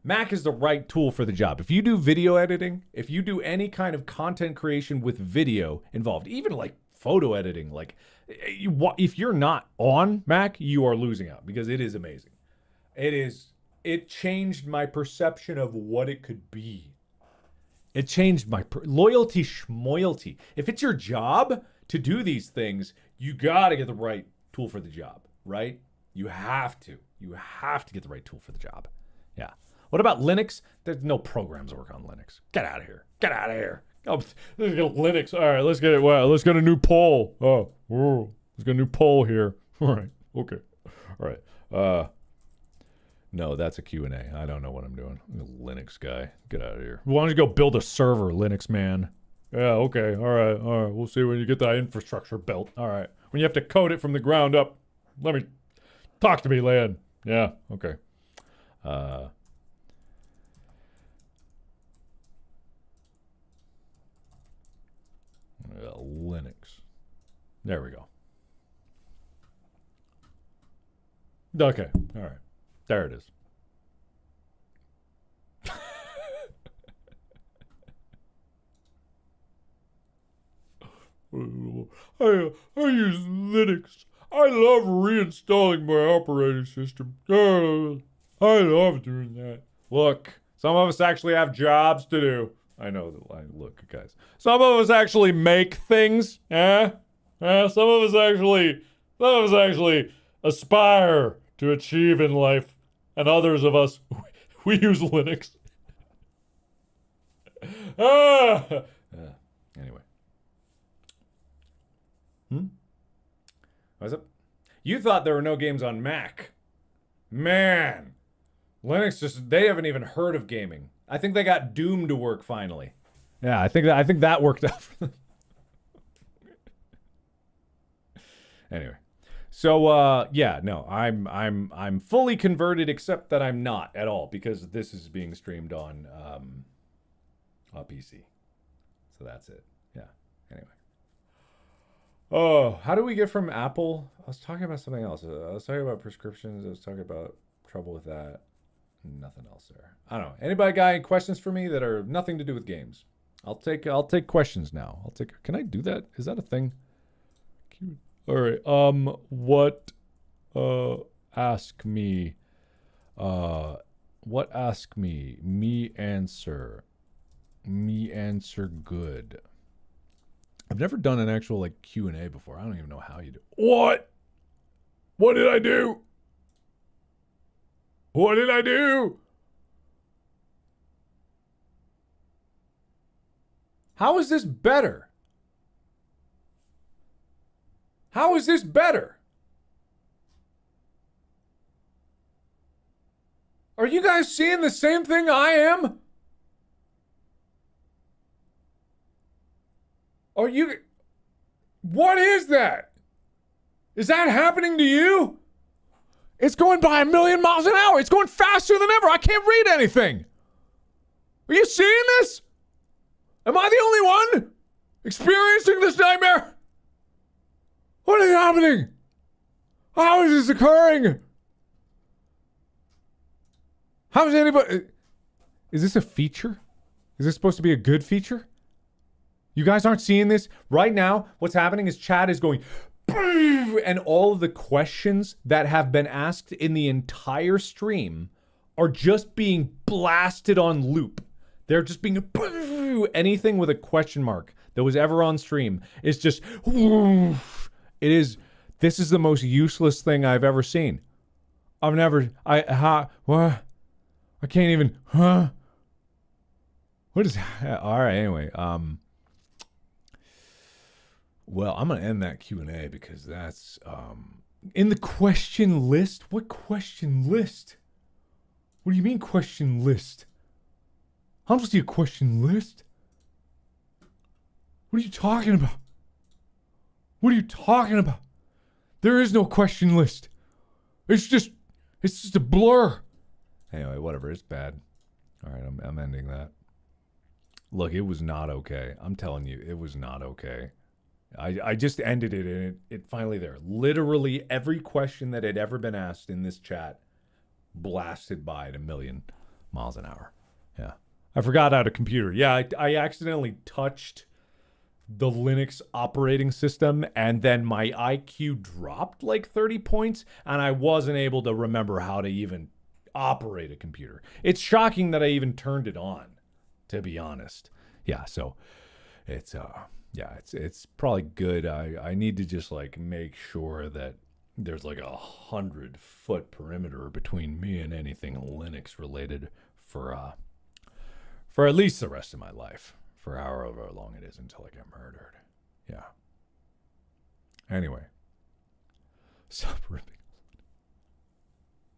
Mac is the right tool for the job. If you do video editing, if you do any kind of content creation with video involved, even like photo editing, like if you're not on Mac, you are losing out because it is amazing. It changed my perception of what it could be. It changed my loyalty, schmoyalty. If it's your job to do these things, you got to get the right tool for the job, right? You have to. You have to get the right tool for the job. Yeah. What about Linux? There's no programs that work on Linux. Get out of here. Get out of here. Oh, let's get Linux. All right, let's get it. Well, let's get a new poll. Oh, let's get a new poll here. All right. Okay. All right. No, that's a Q&A. I don't know what I'm doing. I'm a Linux guy. Get out of here. Why don't you go build a server, Linux man? Yeah, okay. All right. We'll see when you get that infrastructure built. All right. When you have to code it from the ground up. Let me talk to me, lad. Yeah, okay. Linux. There we go. Okay. All right. There it is. I use Linux. I love reinstalling my operating system. I love doing that. Look, some of us actually have jobs to do. I know the line. Look, guys. Some of us actually make things. Some of us actually aspire to achieve in life. And others of us, we use Linux. Anyway. What's up? You thought there were no games on Mac. Man. Linux they haven't even heard of gaming. I think they got Doom to work finally. Yeah, I think that worked out for them. Anyway. So yeah, no, I'm fully converted, except that I'm not at all, because this is being streamed on a PC. So that's it. Yeah. Anyway. Oh, how do we get from Apple? I was talking about something else. I was talking about prescriptions. I was talking about trouble with that. Nothing else there. I don't know. Anybody got any questions for me that are nothing to do with games? I'll take questions now. Can I do that? Is that a thing? Cute. All right. What ask me? What ask me? Me answer. Me answer good. I've never done an actual like Q&A before. I don't even know how you do. What? What did I do? What did I do? How is this better? How is this better? Are you guys seeing the same thing I am? What is that? Is that happening to you? It's going by 1,000,000 miles an hour. It's going faster than ever. I can't read anything. Are you seeing this? Am I the only one experiencing this nightmare? What is happening? How is this occurring? How is anybody... Is this a feature? Is this supposed to be a good feature? You guys aren't seeing this? Right now, what's happening is chat is going... And all of the questions that have been asked in the entire stream are just being blasted on loop. They're just being... Anything with a question mark that was ever on stream is just... It is... This is the most useless thing I've ever seen. I've never... What? I can't even... Huh? What is... All right, anyway. Well, I'm going to end that Q&A because that's... in the question list? What question list? What do you mean question list? I don't see a question list. What are you talking about? What are you talking about? There is no question list. It's just a blur. Anyway, whatever. It's bad. All right, I'm ending that. Look, it was not okay. I'm telling you, it was not okay. I just ended it, and it finally there. Literally every question that had ever been asked in this chat blasted by at 1,000,000 miles an hour. Yeah. I forgot how to computer. Yeah, I accidentally touched the Linux operating system, and then my IQ dropped like 30 points, and I wasn't able to remember how to even operate a computer. It's shocking that I even turned it on, to be honest. Yeah, so it's Yeah, it's probably good. I need to just like make sure that there's like 100-foot perimeter between me and anything Linux related for at least the rest of my life, for however long it is until I get murdered. Yeah. Anyway, stop ripping.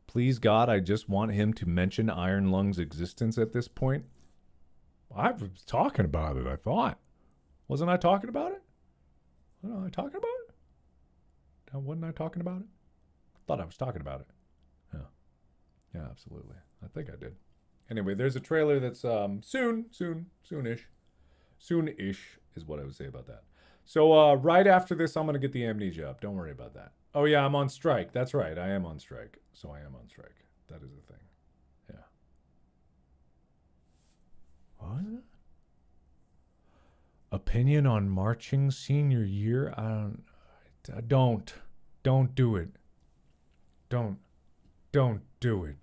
Please God, I just want him to mention Iron Lung's existence at this point. I was talking about it, I thought. Wasn't I talking about it? Wasn't I talking about it? Wasn't I talking about it? I thought I was talking about it. Yeah. Yeah, absolutely. I think I did. Anyway, there's a trailer that's soonish. Soon-ish is what I would say about that. So right after this, I'm going to get the amnesia up. Don't worry about that. Oh, yeah, I'm on strike. That's right. I am on strike. So I am on strike. That is the thing. Yeah. What? Opinion on marching senior year? Don't do it. Don't do it.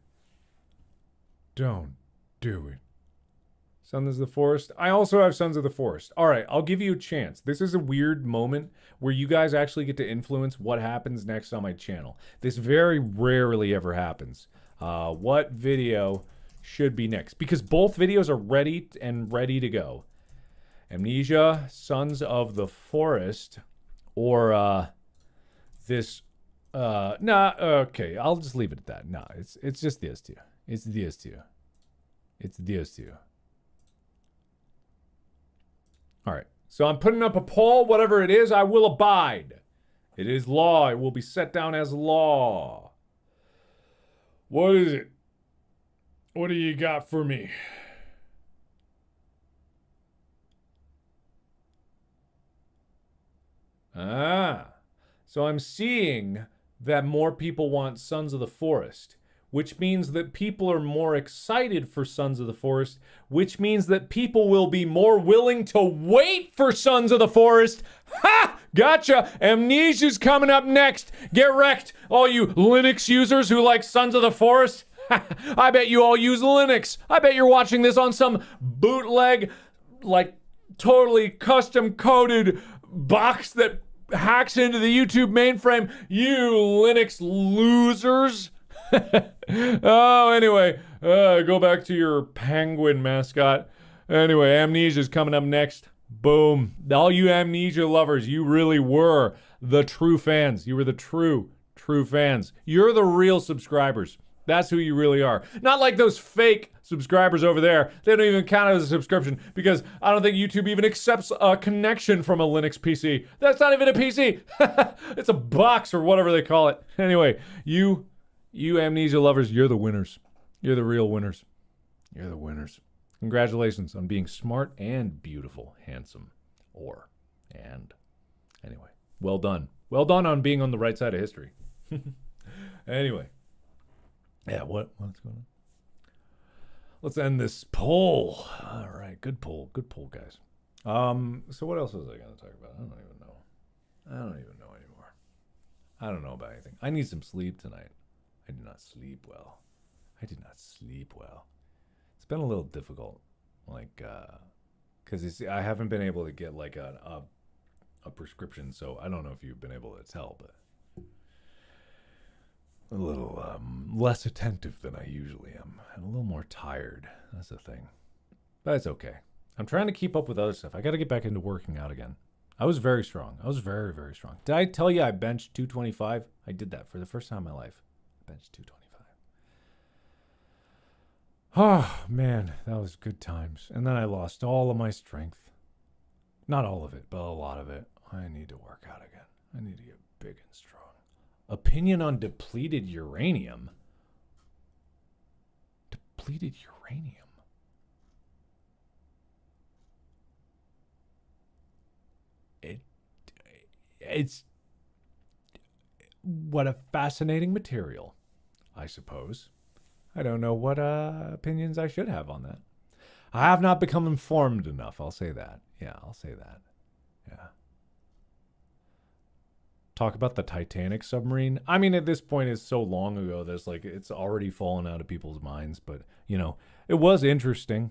Don't do it. Sons of the Forest. I also have Sons of the Forest. All right, I'll give you a chance. This is a weird moment where you guys actually get to influence what happens next on my channel. This very rarely ever happens. What video should be next? Because both videos are ready to go. Amnesia, Sons of the Forest, or this. Okay, I'll just leave it at that. Nah, it's just these two. It's these two. It's these two. All right. So I'm putting up a poll. Whatever it is, I will abide. It is law. It will be set down as law. What is it? What do you got for me? So I'm seeing that more people want Sons of the Forest, which means that people are more excited for Sons of the Forest, which means that people will be more willing to wait for Sons of the Forest. Ha! Gotcha! Amnesia's coming up next. Get wrecked, all you Linux users who like Sons of the Forest. I bet you all use Linux. I bet you're watching this on some bootleg, like totally custom coded box that hacks into the YouTube mainframe. You Linux losers. Oh, anyway, go back to your penguin mascot. Anyway, Amnesia's coming up next. Boom. All you Amnesia lovers, you really were the true fans. You were the true fans. You're the real subscribers. That's who you really are. Not like those fake subscribers over there. They don't even count as a subscription because I don't think YouTube even accepts a connection from a Linux PC. That's not even a PC. It's a box or whatever they call it. Anyway, you Amnesia lovers, you're the winners. You're the real winners. You're the winners. Congratulations on being smart and beautiful, handsome, and anyway, well done. Well done on being on the right side of history. Anyway. Yeah, what's going on? Let's end this poll. All right, good poll, guys. So what else was I going to talk about? I don't even know anymore. I don't know about anything. I need some sleep tonight. I did not sleep well. It's been a little difficult, like, because I haven't been able to get like a prescription. So I don't know if you've been able to tell, but a little less attentive than I usually am, and a little more tired. That's the thing. But it's okay. I'm trying to keep up with other stuff. I got to get back into working out again. I was very strong. I was very, very strong. Did I tell you I benched 225? I did that for the first time in my life. I benched 225. Oh, man, that was good times. And then I lost all of my strength. Not all of it, but a lot of it. I need to work out again. I need to get big and strong. Opinion on depleted uranium. Depleted uranium. It's what a fascinating material, I suppose. I don't know what opinions I should have on that. I have not become informed enough. I'll say that. Yeah, I'll say that. Yeah. Talk about the Titanic submarine. I mean, at this point, it's so long ago. There's like it's already fallen out of people's minds. But you know, it was interesting.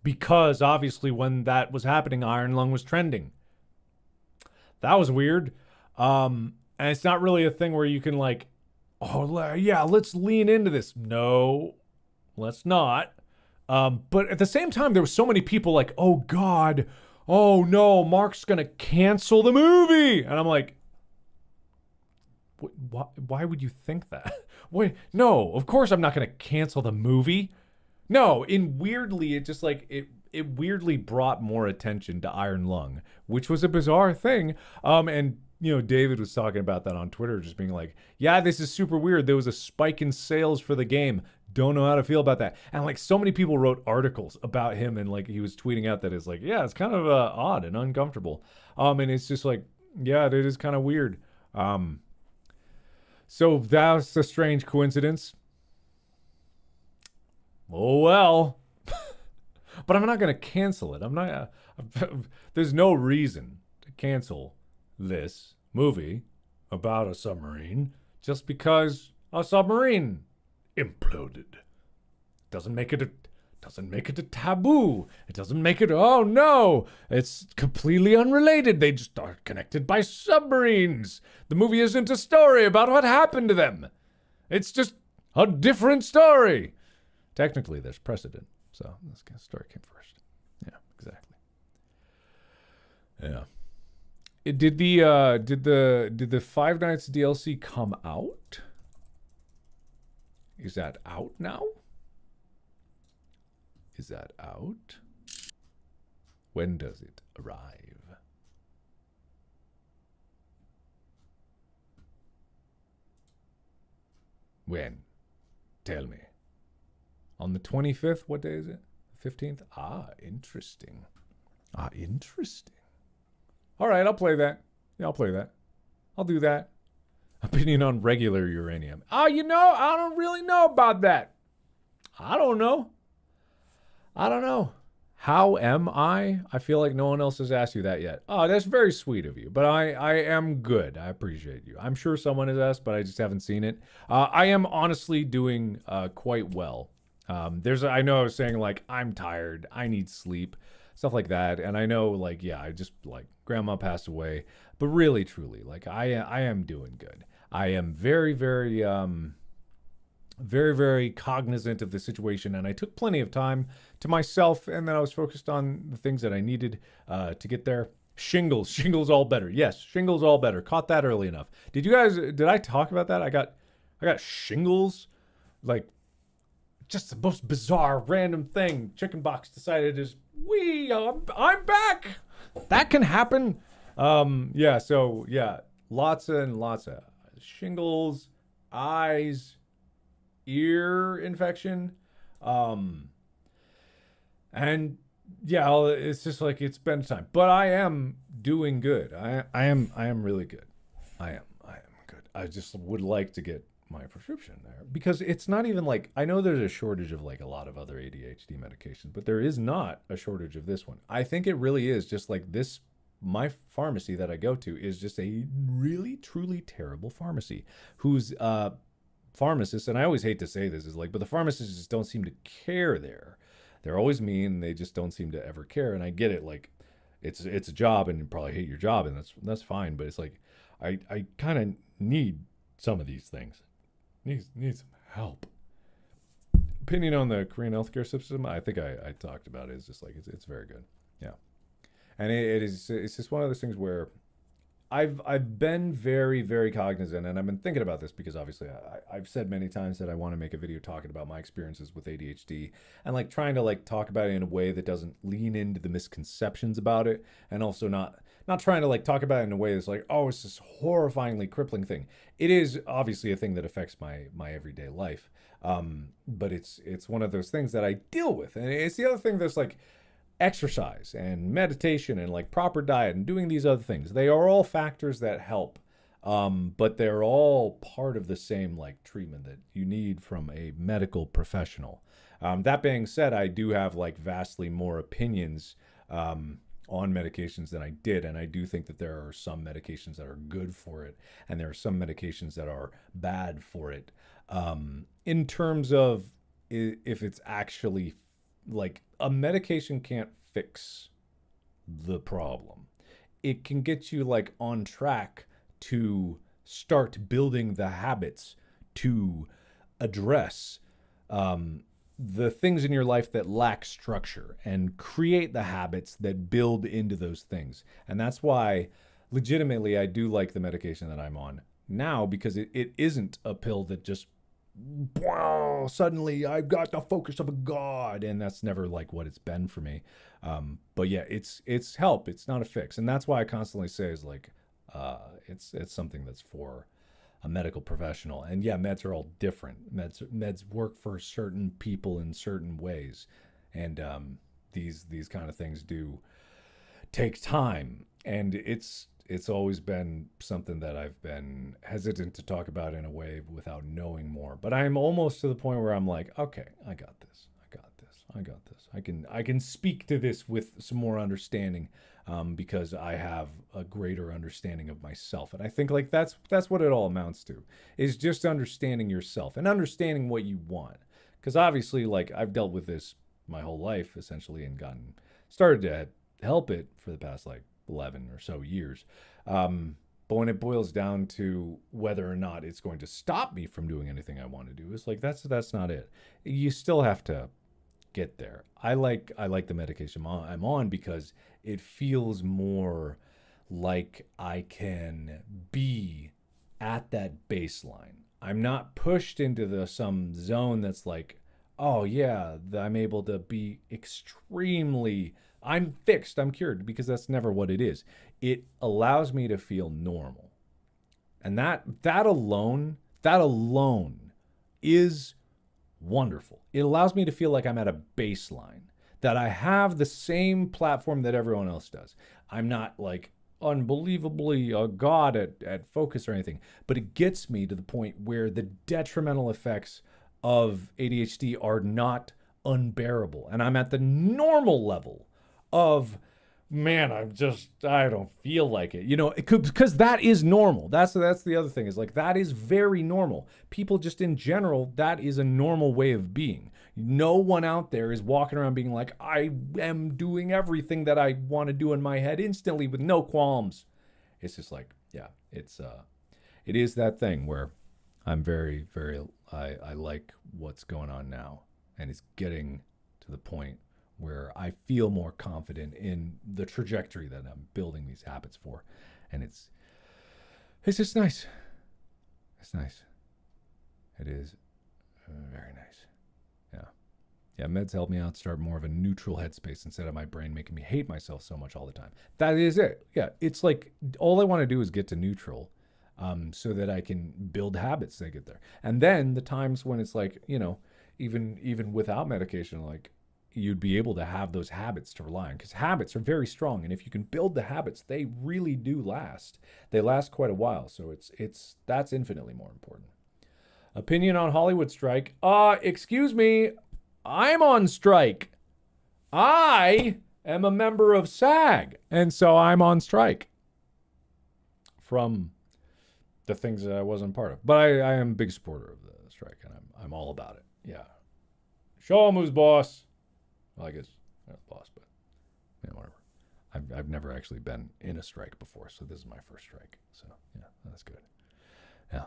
because obviously when that was happening, Iron Lung was trending. That was weird. And it's not really a thing where you can like, oh yeah, let's lean into this. No, let's not. But at the same time, there were so many people like, oh God, oh no, Mark's gonna cancel the movie, and I'm like, why would you think that? Wait, no, of course I'm not gonna cancel the movie. No, weirdly, it just like it weirdly brought more attention to Iron Lung, which was a bizarre thing. And David was talking about that on Twitter, just being like, yeah, this is super weird. There was a spike in sales for the game. Don't know how to feel about that. And like so many people wrote articles about him, and like he was tweeting out that it's like, yeah, it's kind of odd and uncomfortable. And it's just like, yeah, it is kind of weird. So that's a strange coincidence. Oh well. But I'm not going to cancel it. I'm not. There's no reason to cancel this movie about a submarine just because a submarine imploded. Doesn't make it a taboo. It doesn't make it, oh no, it's completely unrelated. They just are connected by submarines. The movie isn't a story about what happened to them. It's just a different story. Technically, there's precedent. So this kind of story came first. Yeah, exactly. Yeah. Did the Five Nights DLC come out? Is that out now? Is that out? When does it arrive? When? Tell me. On the 25th? What day is it? 15th? Interesting. Interesting. All right, I'll play that. Yeah, I'll play that. I'll do that. Opinion on regular uranium. I don't really know about that. I don't know. How am I? I feel like no one else has asked you that yet. Oh, that's very sweet of you. But I am good. I appreciate you. I'm sure someone has asked, but I just haven't seen it. I am honestly doing quite well. I know I was saying like, I'm tired. I need sleep. Stuff like that. And I know like, yeah, I just like grandma passed away. But really, truly, like I am doing good. I am very, very, very, very cognizant of the situation, and I took plenty of time to myself, and then I was focused on the things that I needed to get there. Shingles all better. Yes, shingles all better. Caught that early enough. Did I talk about that? I got shingles, like just the most bizarre random thing. Chicken Box decided I'm back. That can happen. Lots and lots of shingles, eyes, ear infection, and yeah, it's just like it's been time. But I am doing good. I am really good. I am good. I just would like to get my prescription there because it's not even like, I know there's a shortage of like a lot of other ADHD medications, but there is not a shortage of this one. I think it really is just like this. My pharmacy that I go to is just a really, truly terrible pharmacy whose pharmacists, and I always hate to say this, is like, but the pharmacists just don't seem to care there. They're always mean. They just don't seem to ever care. And I get it. Like, it's a job, and you probably hate your job, and that's fine. But it's like, I kind of need some of these things. Need some help. Opinion on the Korean healthcare system? I think I talked about it. It's just like it's very good. Yeah. And it's just one of those things where I've been very, very cognizant, and I've been thinking about this because obviously I've said many times that I want to make a video talking about my experiences with ADHD and like trying to like talk about it in a way that doesn't lean into the misconceptions about it, and also not trying to like talk about it in a way that's like, oh, it's this horrifyingly crippling thing. It is obviously a thing that affects my everyday life, but it's one of those things that I deal with, and it's the other thing that's like, exercise and meditation and like proper diet and doing these other things. They are all factors that help, but they're all part of the same like treatment that you need from a medical professional. That being said, I do have like vastly more opinions on medications than I did, and I do think that there are some medications that are good for it, and there are some medications that are bad for it. In terms of if it's actually like a medication can't fix the problem. It can get you like on track to start building the habits to address the things in your life that lack structure and create the habits that build into those things. And that's why, legitimately, I do like the medication that I'm on now, because it isn't a pill that just, wow, suddenly I've got the focus of a god, and that's never like what it's been for me. But yeah, it's help. It's not a fix, and that's why I constantly say is like, it's something that's for a medical professional. And yeah, meds are all different. Meds work for certain people in certain ways, and these kind of things do take time, and it's always been something that I've been hesitant to talk about in a way without knowing more. But I'm almost to the point where I'm like, okay, I got this. I can speak to this with some more understanding, because I have a greater understanding of myself. And I think like that's what it all amounts to, is just understanding yourself and understanding what you want. Because obviously, like, I've dealt with this my whole life essentially, and started to help it for the past like 11 or so years. But when it boils down to whether or not it's going to stop me from doing anything I want to do, it's like that's not it. You still have to get there. I like the medication I'm on because it feels more like I can be at that baseline. I'm not pushed into some zone that's like, oh yeah, I'm able to be I'm fixed, I'm cured, because that's never what it is. It allows me to feel normal. And that alone is wonderful. It allows me to feel like I'm at a baseline, that I have the same platform that everyone else does. I'm not like unbelievably a god at focus or anything, but it gets me to the point where the detrimental effects of ADHD are not unbearable. And I'm at the normal level of, man, I don't feel like it. It could, because that is normal. That's the other thing, is like, that is very normal. People just in general, that is a normal way of being. No one out there is walking around being like, I am doing everything that I want to do in my head instantly with no qualms. It's just like, yeah, it is that thing where I'm very, very, I like what's going on now, and it's getting to the point where I feel more confident in the trajectory that I'm building these habits for. And it's just nice. It's nice. It is very nice. Yeah. Yeah, meds help me out start more of a neutral headspace instead of my brain making me hate myself so much all the time. That is it. Yeah, it's like all I want to do is get to neutral, so that I can build habits that get there. And then the times when it's like, even without medication, like, you'd be able to have those habits to rely on, because habits are very strong, and if you can build the habits, they really do last. They last quite a while, so that's infinitely more important. Opinion on Hollywood strike? Excuse me, I'm on strike. I am a member of SAG, and so I'm on strike from the things that I wasn't part of. But I am a big supporter of the strike, and I'm all about it. Yeah, show 'em who's boss. Well, I guess I'm not the boss, but yeah, whatever. I've never actually been in a strike before, so this is my first strike. So yeah, that's good. Yeah.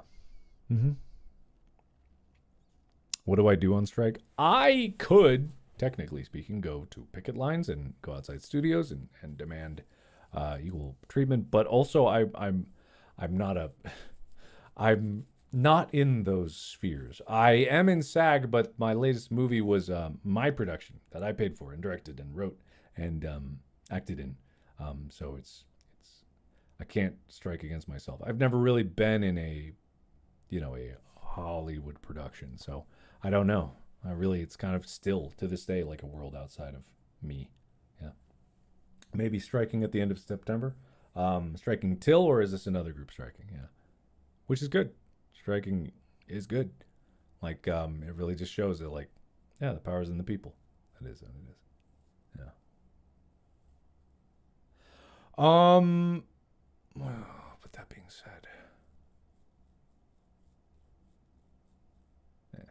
What do I do on strike? I could, technically speaking, go to picket lines and go outside studios and demand equal treatment, but also I'm not in those spheres. I am in SAG, but my latest movie was my production that I paid for and directed and wrote and acted in. So it's I can't strike against myself. I've never really been in a Hollywood production, so I don't know. It's kind of still to this day like a world outside of me. Yeah, maybe striking at the end of September. Striking till, or is this another group striking? Yeah, which is good. Striking is good. Like, it really just shows that, like, yeah, the power's in the people. That is what it is. Yeah. Well, but that being said, yeah.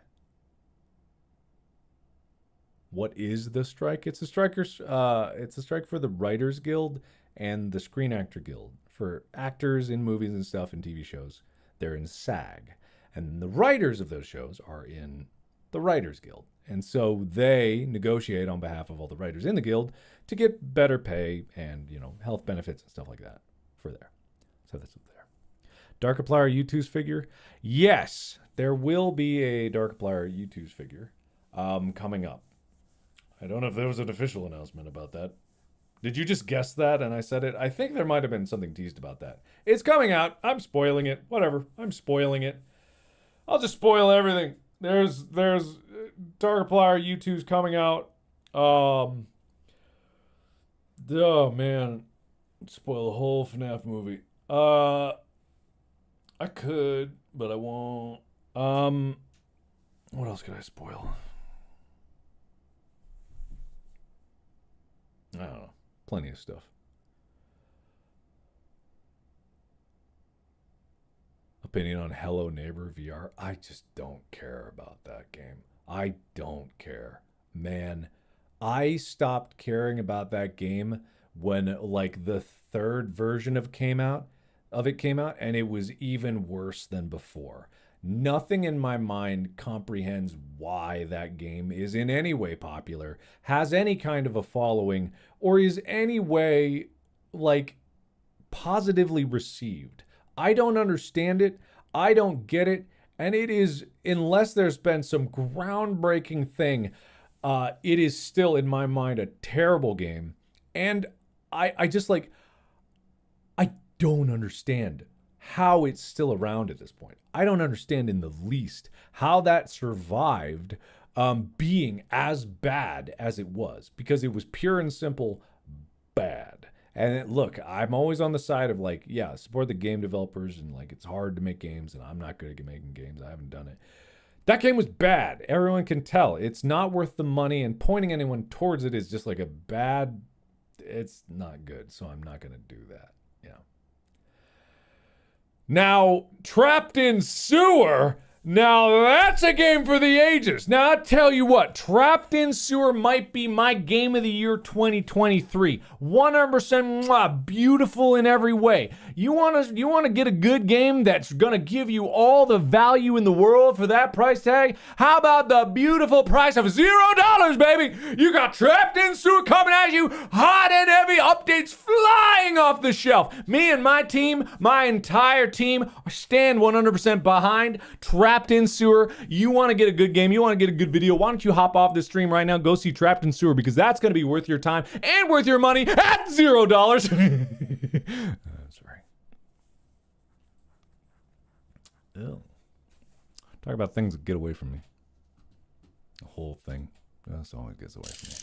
What is the strike? It's a it's a strike for the Writers Guild and the Screen Actor Guild. For actors in movies and stuff and TV shows, they're in SAG. And the writers of those shows are in the Writers Guild. And so they negotiate on behalf of all the writers in the guild to get better pay and, health benefits and stuff like that for there. So that's what there. Darkiplier U2's figure. Yes, there will be a Darkiplier U2's figure coming up. I don't know if there was an official announcement about that. Did you just guess that and I said it? I think there might have been something teased about that. It's coming out. I'm spoiling it. Whatever. I'm spoiling it. I'll just spoil everything. There's Darkiplier U2's coming out. Oh man. Spoil the whole FNAF movie. I could, but I won't. What else could I spoil? I don't know. Plenty of stuff. Opinion on Hello Neighbor VR. I just don't care about that game. I don't care. Man, I stopped caring about that game when like the third version of it came out, and it was even worse than before. Nothing in my mind comprehends why that game is in any way popular, has any kind of a following, or is any way like positively received. I don't understand it. I don't get it. And it is, unless there's been some groundbreaking thing, it is still in my mind a terrible game. And I just like, I don't understand how it's still around at this point. I don't understand in the least how that survived being as bad as it was, because it was pure and simple bad. And look, I'm always on the side of like, yeah, support the game developers, and like it's hard to make games and I'm not good at making games. I haven't done it. That game was bad. Everyone can tell. It's not worth the money, and pointing anyone towards it is just like a bad, it's not good. So I'm not going to do that. Yeah. Now, Trapped in Sewer. Now that's a game for the ages. Now I tell you what, Trapped in Sewer might be my game of the year 2023. 100% beautiful in every way. You want to get a good game that's going to give you all the value in the world for that price tag? How about the beautiful price of $0, baby? You got Trapped in Sewer coming at you hot and heavy, updates flying off the shelf. Me and my team, my entire team, stand 100% behind Trapped in Sewer. You want to get a good game, you want to get a good video, why don't you hop off this stream right now, go see Trapped in Sewer, because that's going to be worth your time and worth your money at $0. Sorry. Ew. Talk about things that get away from me. The whole thing. That's always gets away from me.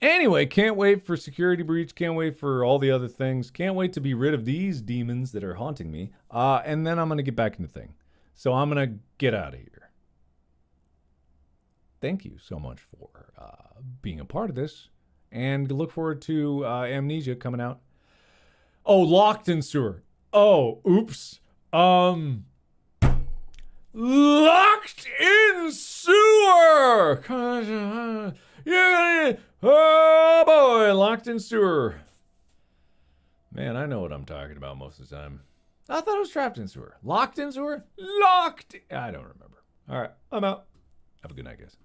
Anyway, can't wait for Security Breach. Can't wait for all the other things. Can't wait to be rid of these demons that are haunting me. And then I'm going to get back into thing. So I'm going to get out of here. Thank you so much for being a part of this. And look forward to Amnesia coming out. Oh, Locked in Sewer. Oh, oops. Locked in Sewer! Yeah. Oh, boy. Locked in Sewer. Man, I know what I'm talking about most of the time. I thought it was Trapped in Sewer. Locked in Sewer? Locked. I don't remember. All right, I'm out. Have a good night, guys.